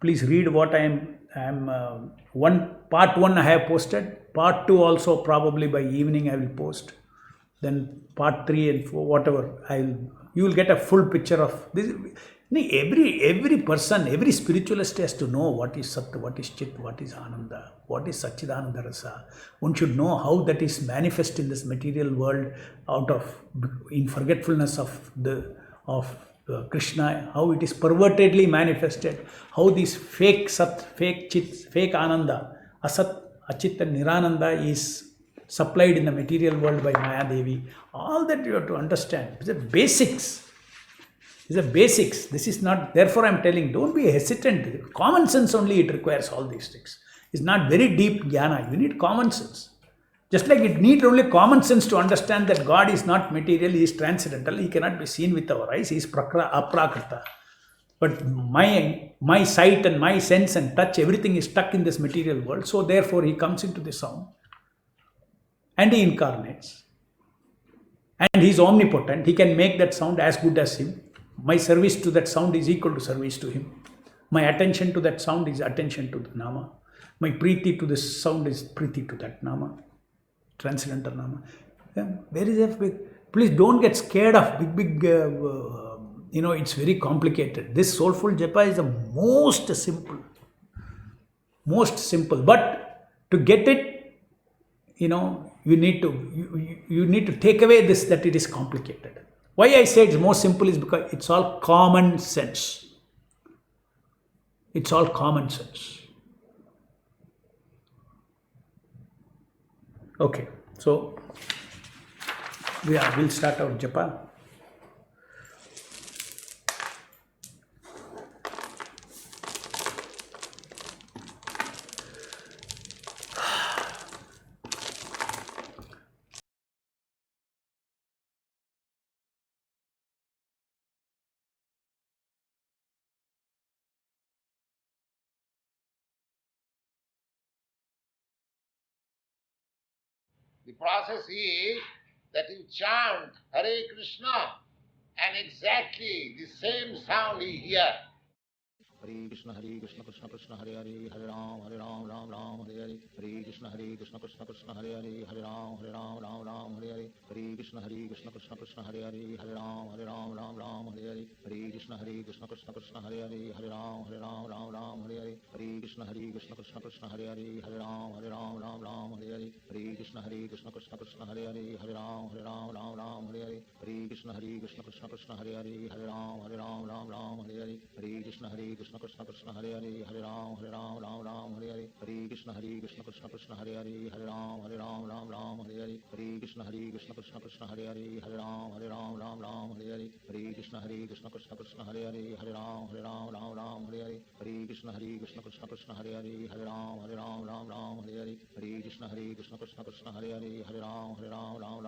Please read what I am part 1 I have posted. Part 2 also probably by evening I will post. Then part 3 and 4, whatever, you will get a full picture of this. Every person, every spiritualist has to know what is Sat, what is Chit, what is Ananda, what is Satchidananda Rasa. One should know how that is manifest in this material world in forgetfulness of Krishna, how it is pervertedly manifested, how this fake Sat, fake Chit, fake Ananda, Asat, Achit and Nirananda is supplied in the material world by Maya Devi. All that you have to understand. It's the basics. These are basics. This is not, therefore I am telling, don't be hesitant. Common sense only it requires all these things. It's not very deep jnana. You need common sense. Just like it needs only common sense to understand that God is not material, He is transcendental, He cannot be seen with our eyes, He is aprakrita. But my sight and my sense and touch, everything is stuck in this material world. So therefore, He comes into the sound and He incarnates. And He is omnipotent. He can make that sound as good as Him. My service to that sound is equal to service to Him. My attention to that sound is attention to the Nama. My preeti to this sound is preeti to that Nama. Transcendental Nama. Yeah, where is that? Please don't get scared of big, it's very complicated. This soulful japa is the most simple. But to get it, you need to take away this, that it is complicated. Why I say it's more simple is because it's all common sense. It's all common sense. Okay, so we'll start our japa. The process is that you chant Hare Krishna and exactly the same sound you hear. Hare Krishna Krishna Krishna Hare Hare Hare Ram Ram Ram Hare Hare Hare Krishna Krishna Krishna Hare Hare Hare Ram Ram Hare Hare Hare Krishna Krishna Krishna Hare Hare Hare Ram Ram Hare Hare Hare Krishna Krishna Krishna Hare Hare Hare Ram Ram Hare Hare Hare Krishna Krishna Krishna Hare Hare Hare Ram Ram Hare Hare Hare Krishna Krishna Krishna Hare Hare Hare Ram Hare Hare Hare Krishna Krishna Krishna Hare Hare Hare Ram Hare Hare Hare Krishna Krishna Krishna Hare Hare Hare Ram Hare Hare Hare Krishna Krishna Krishna Hare Hare Hare Ram Hare Hare Hare Krishna Krishna Krishna Hare Hare Hare Ram Hare Hare Hare Krishna Krishna Krishna Hare Hare Hare Ram Hare Hare Hare Krishna Krishna Krishna Hare Hare Hare Ram Hare Hare Hare Krishna Krishna Krishna Hare Hare Hare Ram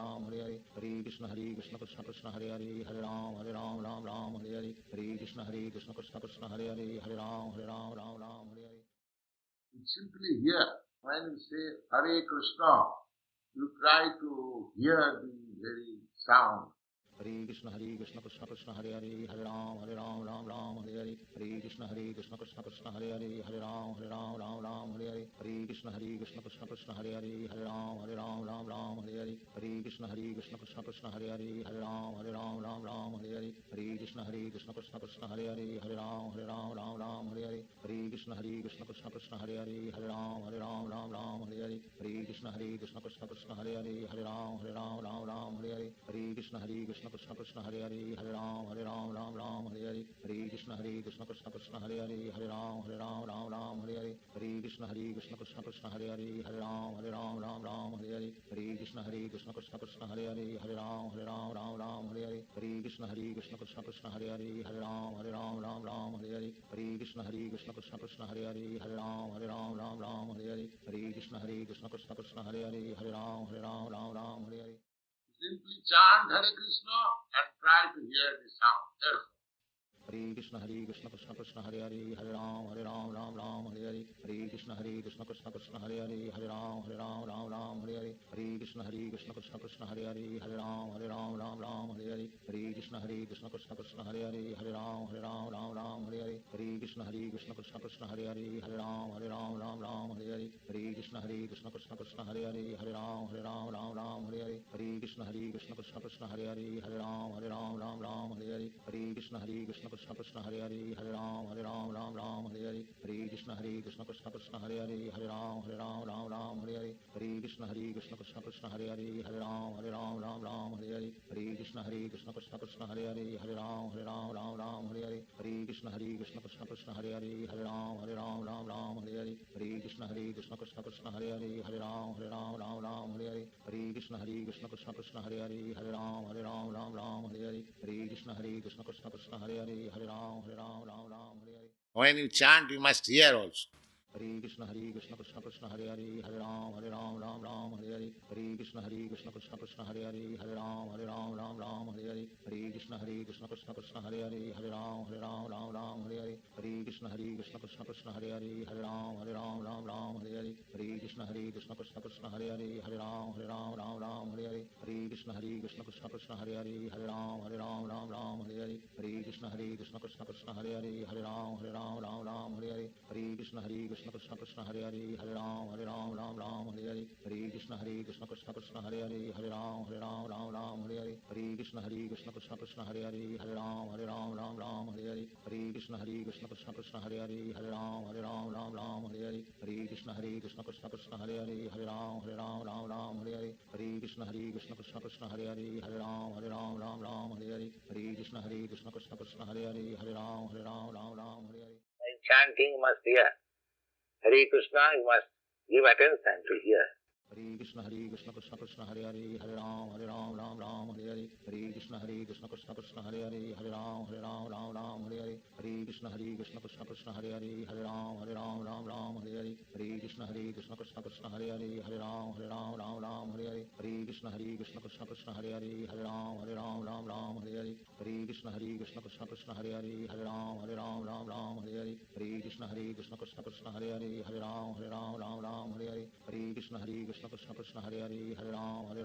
Hare Hare Hare Krishna Krishna Krishna Hare Hare Hare Ram Hare Hare Hare Krishna Krishna Krishna Hare Hare Hare Ram Hare Hare. You simply hear when you say Hare Krishna, you try to hear the very sound. Hare Krishna Krishna Krishna Hare Hare Hare Ram Hare Hare Hare Krishna Krishna Krishna Hare Hare Hare Ram Hare Hare Hare Krishna Krishna Krishna Hare Hare Hare Ram Hare Hare Hare Krishna Krishna Krishna Hare Hare Hare Ram Hare Hare Hare Krishna Krishna Krishna Hare Hare Hare Ram Hare Hare Hare Krishna Krishna Krishna Hare Hare Hare Ram Hare Hare Hare Krishna Krishna Krishna Hare Hare Hare Ram Hare Hare Hare Krishna Krishna Krishna Hare Hare Hare Ram Hare Hare Hare Krishna Krishna Krishna Hare Hare Hare Ram Hare Hare Hare Krishna Krishna Krishna Hare Hare Hare Ram Hare Hare Hare Krishna Krishna Krishna Hare Hare Hare Ram Hare Hare Hare Krishna Krishna Krishna Hare Hare Hare Ram Hare Hare Hare Krishna Krishna Krishna Hare Hare Hare Ram Hare Hare Hare Krishna Krishna Krishna Hare Hare Hare Ram Hare Hare. Simply chant Hare Krishna and try to hear the sound. Therefore, Hare Krishna Krishna Krishna Hare Hare Hare Ram Ram Hare Hare Hare Krishna Krishna Krishna Hare Hare Hare Ram Hare Hare Hare Krishna Krishna Krishna Hare Hare Hare Ram Hare Hare Hare Krishna Krishna Krishna Hare Hare Hare Ram Hare Hare Hare Krishna Krishna Krishna Hare Hare Hare Ram Hare Hare Hare Krishna Krishna Krishna Hare Hare Hare Ram Hare Hare Hare Krishna Krishna Krishna Hare Hare Hare Ram Hare Hare Hare Krishna Krishna Krishna Hare Hare Hare Ram Hare Hare Hare Krishna Krishna Krishna Hare Hare Hare Ram Hare Hare Hare Krishna Krishna Krishna Hare Hare Hare Ram Hare Hare Hare Krishna Krishna Krishna Hare Hare Hare Ram Hare Hare Hare Krishna Krishna Krishna Hare Hare Hare Ram Hare Hare Hare Krishna Krishna Krishna Hare Hare Hare Ram Hare Hare Hare Krishna Krishna Krishna Hare Hare Hare Ram Hare Hare Krishna Krishna Krishna Hare Hare Hare Ram Hare Hare. When you chant, you must hear also. Hare Krishna Krishna Krishna Hare Hare, Hare Ram Ram Ram Hare Hare, Hare Krishna Krishna Krishna Hare Hare, Hare Ram Ram Hare Hare, Hare Krishna Krishna Krishna Hare Hare, Hare Ram Ram Hare Hare, Hare Krishna Krishna Krishna Hare Hare, Hare Ram Ram Hare Hare, Hare Krishna Krishna Krishna Hare Hare, Hare Ram Ram Hare Hare, Hare Krishna Krishna Krishna Hare Hare, Hare Ram Ram Hare Hare, Hare Krishna Krishna Krishna Hare Hare, Hare Ram Hare Hare, Hare Krishna Krishna Krishna Hare Hare, Hare Ram Hare Hare, Hare Krishna Krishna Krishna Hare Hare, Hare Ram Hare Hare, Hare Krishna Krishna Krishna Hare Hare, Hare Ram Hare Hare, Hare Krishna Krishna Krishna Hare Hare, Hare Ram Hare Hare, Hare Krishna Krishna Krishna Hare Hare, Hare Ram Hare Hare, Hare Krishna Krishna Krishna Hare Hare, Hare Ram Hare Hare, Hare Krishna Krishna Krishna Hare Hare, Hare Ram Hare Hare. And chanting must hear. Hare Krishna, you must give attention to hear. Hare Krishna Krishna Krishna Hare Hare, Hare Ram Ram Hare Hare, Hare Krishna Krishna Krishna Hare Hare, Hare Ram Hare Hare, Hare Krishna Krishna Krishna Hare Hare, Hare Ram Hare Hare, Hare Krishna Krishna Krishna Hare Hare, Hare Ram Hare Hare, Hare Krishna Krishna Krishna Hare Hare, Hare Ram Hare Hare, Hare Krishna Krishna Krishna Hare Hare, Hare Ram Hare Hare, Hare Krishna Krishna Krishna Hare Hare, Hare Ram Hare Hare, Hare Krishna Krishna Krishna Hare Hare, Hare Ram Hare Hare, Hare Krishna Krishna Krishna Hare Hare, Hare Ram Hare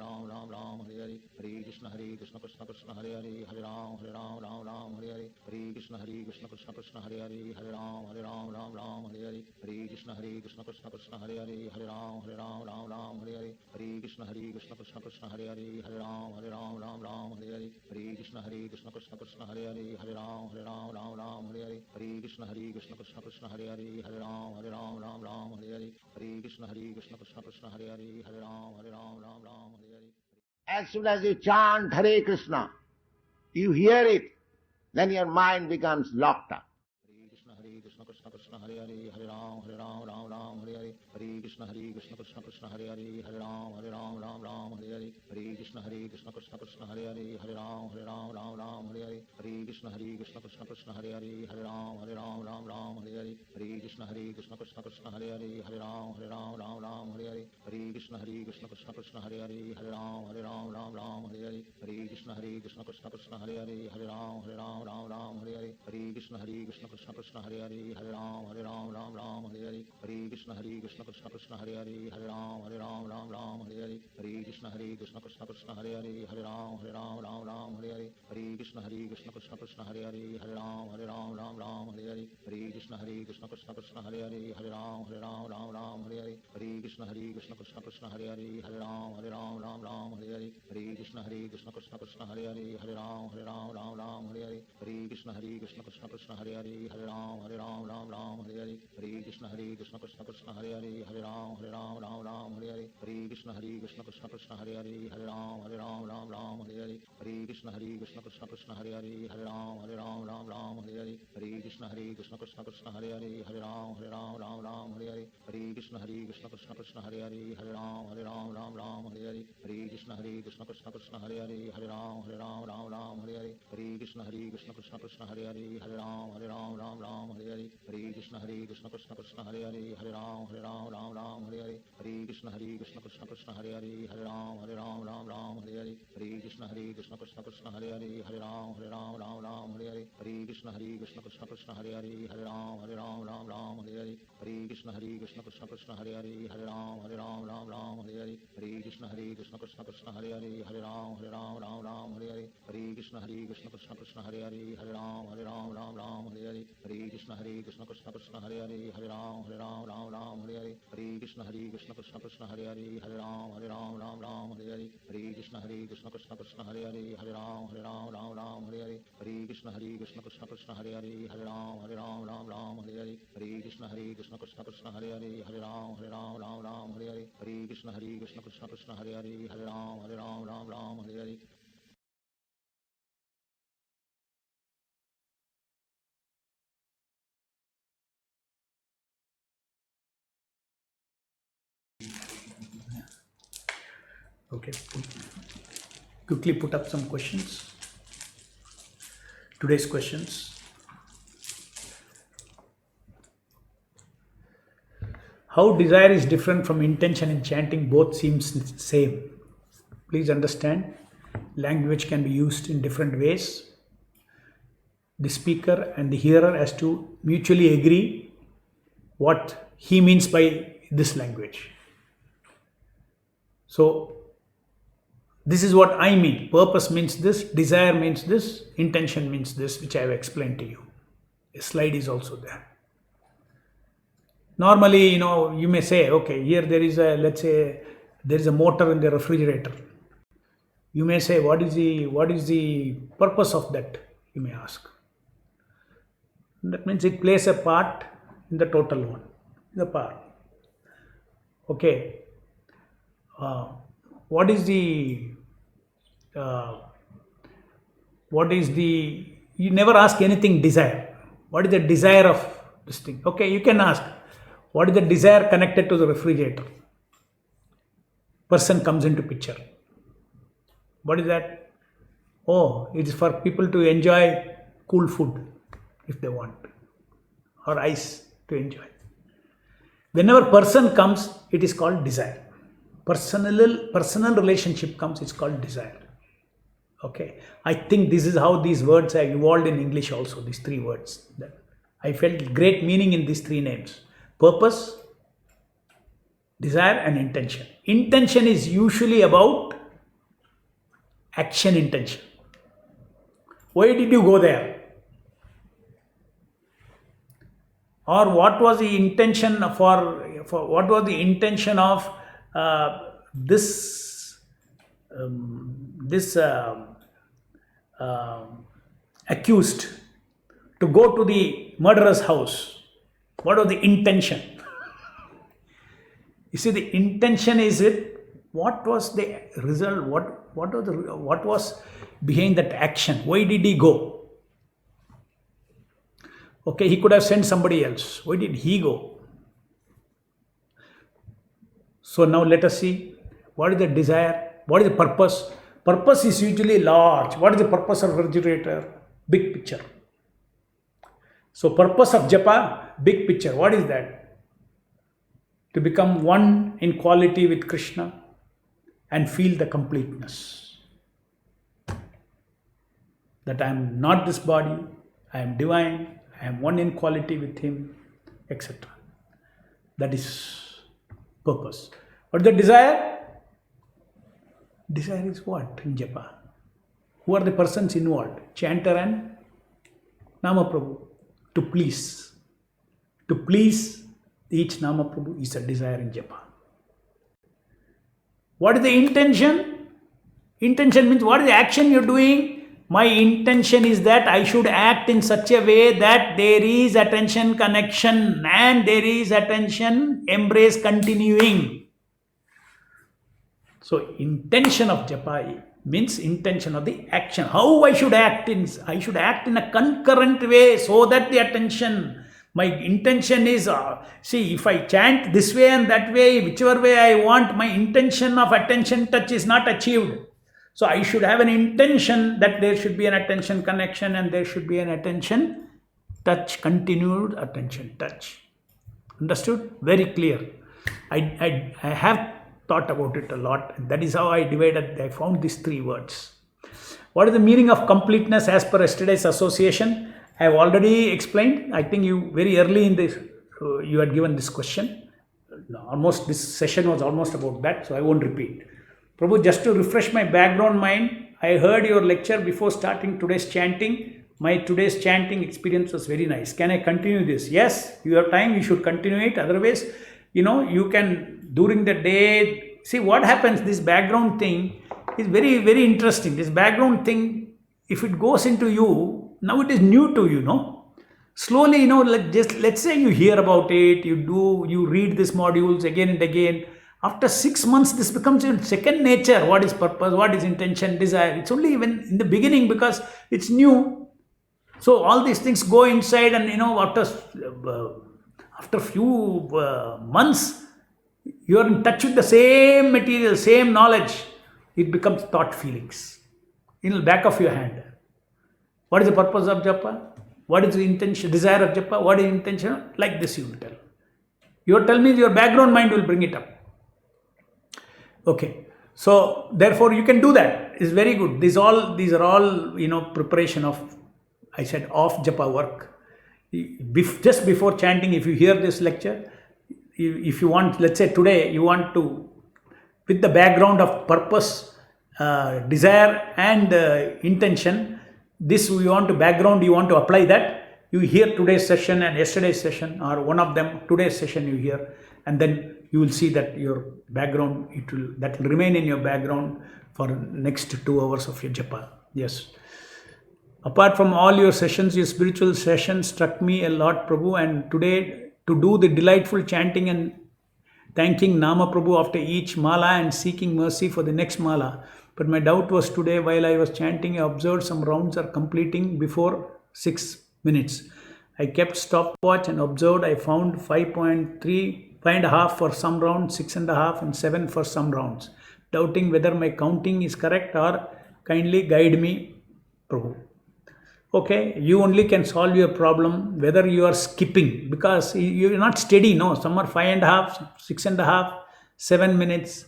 Hare, Hare Krishna Krishna Krishna Hare Hare, Hare Ram Hare Hare, Hare Krishna Krishna Krishna Hare Hare, Hare Ram Hare Hare, Hare Krishna Krishna Krishna Hare Hare, Hare Ram Hare Hare, Hare Krishna Krishna Krishna Hare Hare, Hare Ram Hare Hare, Hare Krishna Krishna Krishna Hare Hare, Hare Ram Hare Hare, Hare Krishna Krishna Krishna Hare Hare, Hare Ram Hare Hare. As soon as you chant Hare Krishna, you hear it, then your mind becomes locked up. Hare Krishna Krishna Hare Hare, Hare Ram Hare Hare, Hare Krishna Krishna Krishna Hare Hare, Hare Ram Hare Hare, Hare Krishna Krishna Krishna Hare Hare, Hare Ram Hare, Hare Krishna Krishna Krishna Hare Hare, Hare Ram Hare, Hare Krishna Krishna Krishna Hare Hare, Hare Ram Hare, Hare Krishna Krishna Krishna Hare Hare, Hare Ram Hare, Hare Krishna Krishna Krishna Hare Hare, Hare Ram Hare, Hare Krishna Krishna Krishna Hare Hare, Hare Ram Hare, Hare Krishna Krishna Krishna Hare Hare, Hare Ram Hare, Hare Krishna Krishna Krishna Hare Hare, Hare Ram Hare, Hare Krishna Krishna Krishna Hare Hare, Hare Ram Hare, Hare Krishna Krishna Krishna Hare Hare, Hare Ram Hare, Hare Krishna Krishna Krishna Hare Hare, Hare Ram Hare, Hare Krishna Krishna Krishna Hare Hare, Hare Ram Hare, Hare Krishna Krishna Krishna Hare Hare, Hare Ram Hare, Hare Krishna Krishna Krishna Hare Hare, Hare Ram Hare, Hare Krishna Krishna Krishna Hare Hare, Hare Ram Hare, Hare Krishna Krishna Krishna Hare Hare, Hare Ram Hare, Hare Krishna Krishna Krishna Hare Hare, Hare Ram Hare, Hare Krishna Krishna Krishna Hare Hare, Hare Ram Hare, Hare Krishna Krishna Krishna Hare Hare, Hare Ram Hare, Hare Krishna Krishna Krishna Hare Hare, Hare Ram Hare, Hare Krishna Krishna Krishna Hare Hare, Hare Ram Hare, Hare Krishna Krishna Krishna Hare Hare, Hare Ram Hare, Hare Krishna Krishna Krishna Hare Hare, Hare Ram Hare, Hare Krishna Krishna Krishna Hare Hare, Hare Ram Hare, Hare Krishna Krishna Krishna Hare Hare, Hare Ram Hare, Hare Krishna Krishna Krishna Hare Hare, Hare Ram Hare, Hare Krishna Krishna Krishna Hare Hare, Hare Ram Hare, Hare Krishna Krishna Krishna Hare Hare, Hare Ram Hare, Hare Krishna Krishna Krishna Hare Hare, Hare Ram Hare, Hare Krishna Krishna Krishna Hare Hare, Hare Ram Hare, Hare Krishna Krishna Krishna Hare Hare, Hare Ram Hare, Hare Krishna Krishna Krishna Hare Hare, Hare Ram Hare, Hare Krishna Krishna Krishna Hare Hare, Hare Ram Hare. Okay. Quickly put up some questions. Today's questions. How desire is different from intention in chanting, both seems same. Please understand, language can be used in different ways. The speaker and the hearer has to mutually agree what he means by this language. So this is what I mean. Purpose means this, desire means this, intention means this, which I have explained to you. A slide is also there. Normally, you may say, okay, here there is let's say there is a motor in the refrigerator. You may say, what is the purpose of that? You may ask. That means it plays a part in the total one, the part. Okay. What is the you never ask anything desire. What is the desire of this thing? Okay, you can ask, what is the desire connected to the refrigerator? Person comes into picture. What is that? Oh, it is for people to enjoy cool food if they want, or ice to enjoy. Whenever person comes, it is called desire. Personal relationship comes, it's called desire. Okay, I think this is how these words have evolved in English also, these three words. I felt great meaning in these three names: purpose, desire, and intention. Intention is usually about action intention. Why did you go there? Or what was the intention for what was the intention of this accused to go to the murderer's house? What was the intention? You see, the intention is it. What was the result? What was behind that action? Why did he go? Okay, he could have sent somebody else. Why did he go? So now let us see, what is the desire? What is the purpose? Purpose is usually large. What is the purpose of refrigerator? Big picture. So purpose of japa, big picture. What is that? To become one in quality with Krishna and feel the completeness. That I am not this body, I am divine, I am one in quality with him, etc. That is purpose. But the desire? Desire is what in japa? Who are the persons involved? Chanter and Nama Prabhu. To please. To please each Nama Prabhu is a desire in japa. What is the intention? Intention means what is the action you are doing? My intention is that I should act in such a way that there is attention connection and there is attention embrace continuing. So intention of japa means intention of the action. How I should act in? I should act in a concurrent way so that the attention, my intention is, see, if I chant this way and that way, whichever way I want, my intention of attention touch is not achieved. So I should have an intention that there should be an attention connection and there should be an attention touch, continued attention touch. Understood? Very clear. I have thought about it a lot. That is how I divided. I found these three words. What is the meaning of completeness as per yesterday's association? I have already explained. I think you very early in this, you had given this question. Almost this session was almost about that, so I won't repeat. Prabhu, just to refresh my background mind, I heard your lecture before starting today's chanting. My today's chanting experience was very nice. Can I continue this? Yes, you have time, you should continue it. Otherwise, you can, during the day, see what happens, this background thing is very, very interesting. This background thing, if it goes into you, now it is new to you, Slowly, let's say you hear about it, you read these modules again and again. After 6 months, this becomes your second nature. What is purpose? What is intention, desire? It's only even in the beginning because it's new. So all these things go inside and, after few months, you are in touch with the same material, same knowledge. It becomes thought feelings in the back of your hand. What is the purpose of japa? What is the intention, desire of japa? What is intention? Like this you will tell. You tell me your background mind will bring it up. Okay. So therefore you can do that. It's very good. These are all preparation of, I said, off japa work. Just before chanting, if you hear this lecture, if you want, let's say today you want to, with the background of purpose, desire and intention, this you want to apply that. You hear today's session and yesterday's session, or one of them, today's session you hear, and then you will see that your background, that will remain in your background for next 2 hours of your japa. Yes. Apart from all your sessions, your spiritual session struck me a lot, Prabhu, and today to do the delightful chanting and thanking Nama Prabhu after each mala and seeking mercy for the next mala. But my doubt was today while I was chanting, I observed some rounds are completing before 6 minutes. I kept stopwatch and observed. I found 5.3, 5.5 for some rounds, 6.5 and 7 for some rounds. Doubting whether my counting is correct or kindly guide me, Prabhu. Okay, you only can solve your problem whether you are skipping, because you are not steady. No, some are 5.5, 6.5, 7 minutes.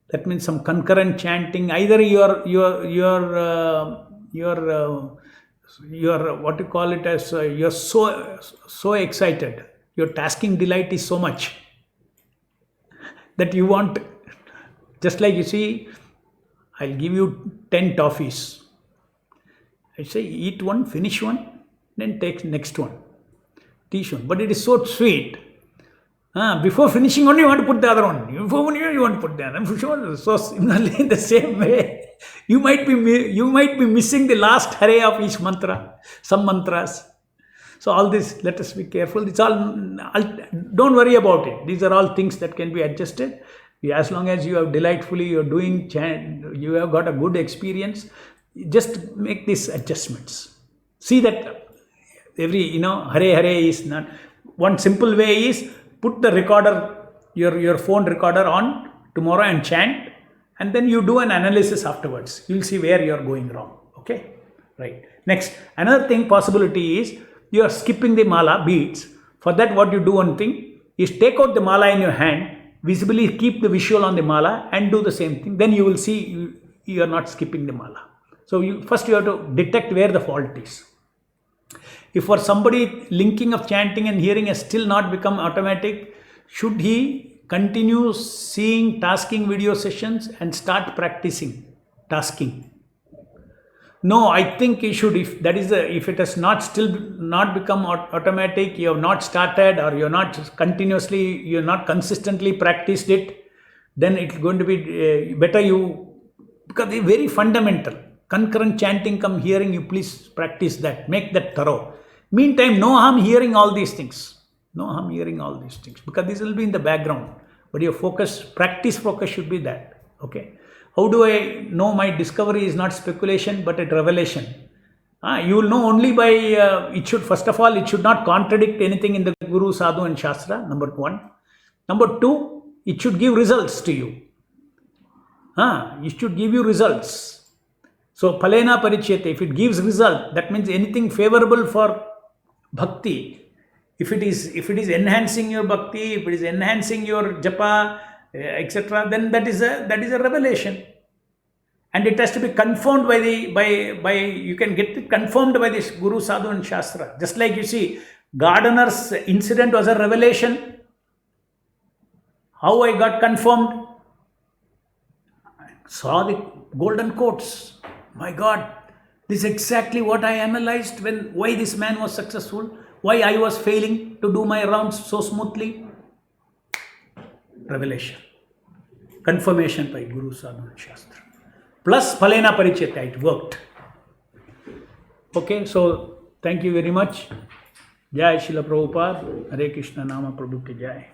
That means some concurrent chanting. Either you're what you call it as you're so excited. Your tasking delight is so much that you want, just like you see, I'll give you 10 toffees. I say eat one, finish one, then take next one. Teach one. But it is so sweet. Before finishing one, you want to put the other one. Before one, you want to put the other one. So similarly, in the same way, you might be missing the last Hare of each mantra, some mantras. So all this, let us be careful. It's all, don't worry about it. These are all things that can be adjusted. As long as you have delightfully, you're doing chant, you have got a good experience, just make these adjustments. See that every, Hare Hare is not, one simple way is put the recorder, your phone recorder on tomorrow and chant, and then you do an analysis afterwards. You'll see where you're going wrong. Okay? Right. Next, another thing, possibility is you are skipping the mala beads. For that, what you do one thing is take out the mala in your hand, visibly keep the visual on the mala and do the same thing. Then you will see you are not skipping the mala. So first you have to detect where the fault is. If for somebody linking of chanting and hearing has still not become automatic, should he continue seeing tasking video sessions and start practicing tasking? No, I think you should. If it has not become automatic, you have not started, or you're not consistently practiced it, then it's going to be better because they're very fundamental. Concurrent chanting, come hearing, you please practice that. Make that thorough. Meantime, no harm hearing all these things. No harm hearing all these things, because this will be in the background. But your practice focus should be that. Okay. How do I know my discovery is not speculation but a revelation? You will know only by, first of all, it should not contradict anything in the Guru, Sadhu and Shastra, number 1. Number 2, it should give results to you. It should give you results. So, Phalena Parichyate, if it gives result, that means anything favorable for bhakti. If it is enhancing your bhakti, if it is enhancing your japa, etc., then that is a revelation. And it has to be confirmed you can get it confirmed by this Guru, Sadhu and Shastra. Just like you see, gardener's incident was a revelation. How I got confirmed? I saw the golden coats. My God, this is exactly what I analyzed why this man was successful, why I was failing to do my rounds so smoothly. Revelation. Confirmation by Guru, Sadhu and Shastra. Plus Phalena Parichyate, it worked. Okay, so thank you very much. Jai Srila Prabhupada. Hare Krishna Nama Prabhu ki Jai.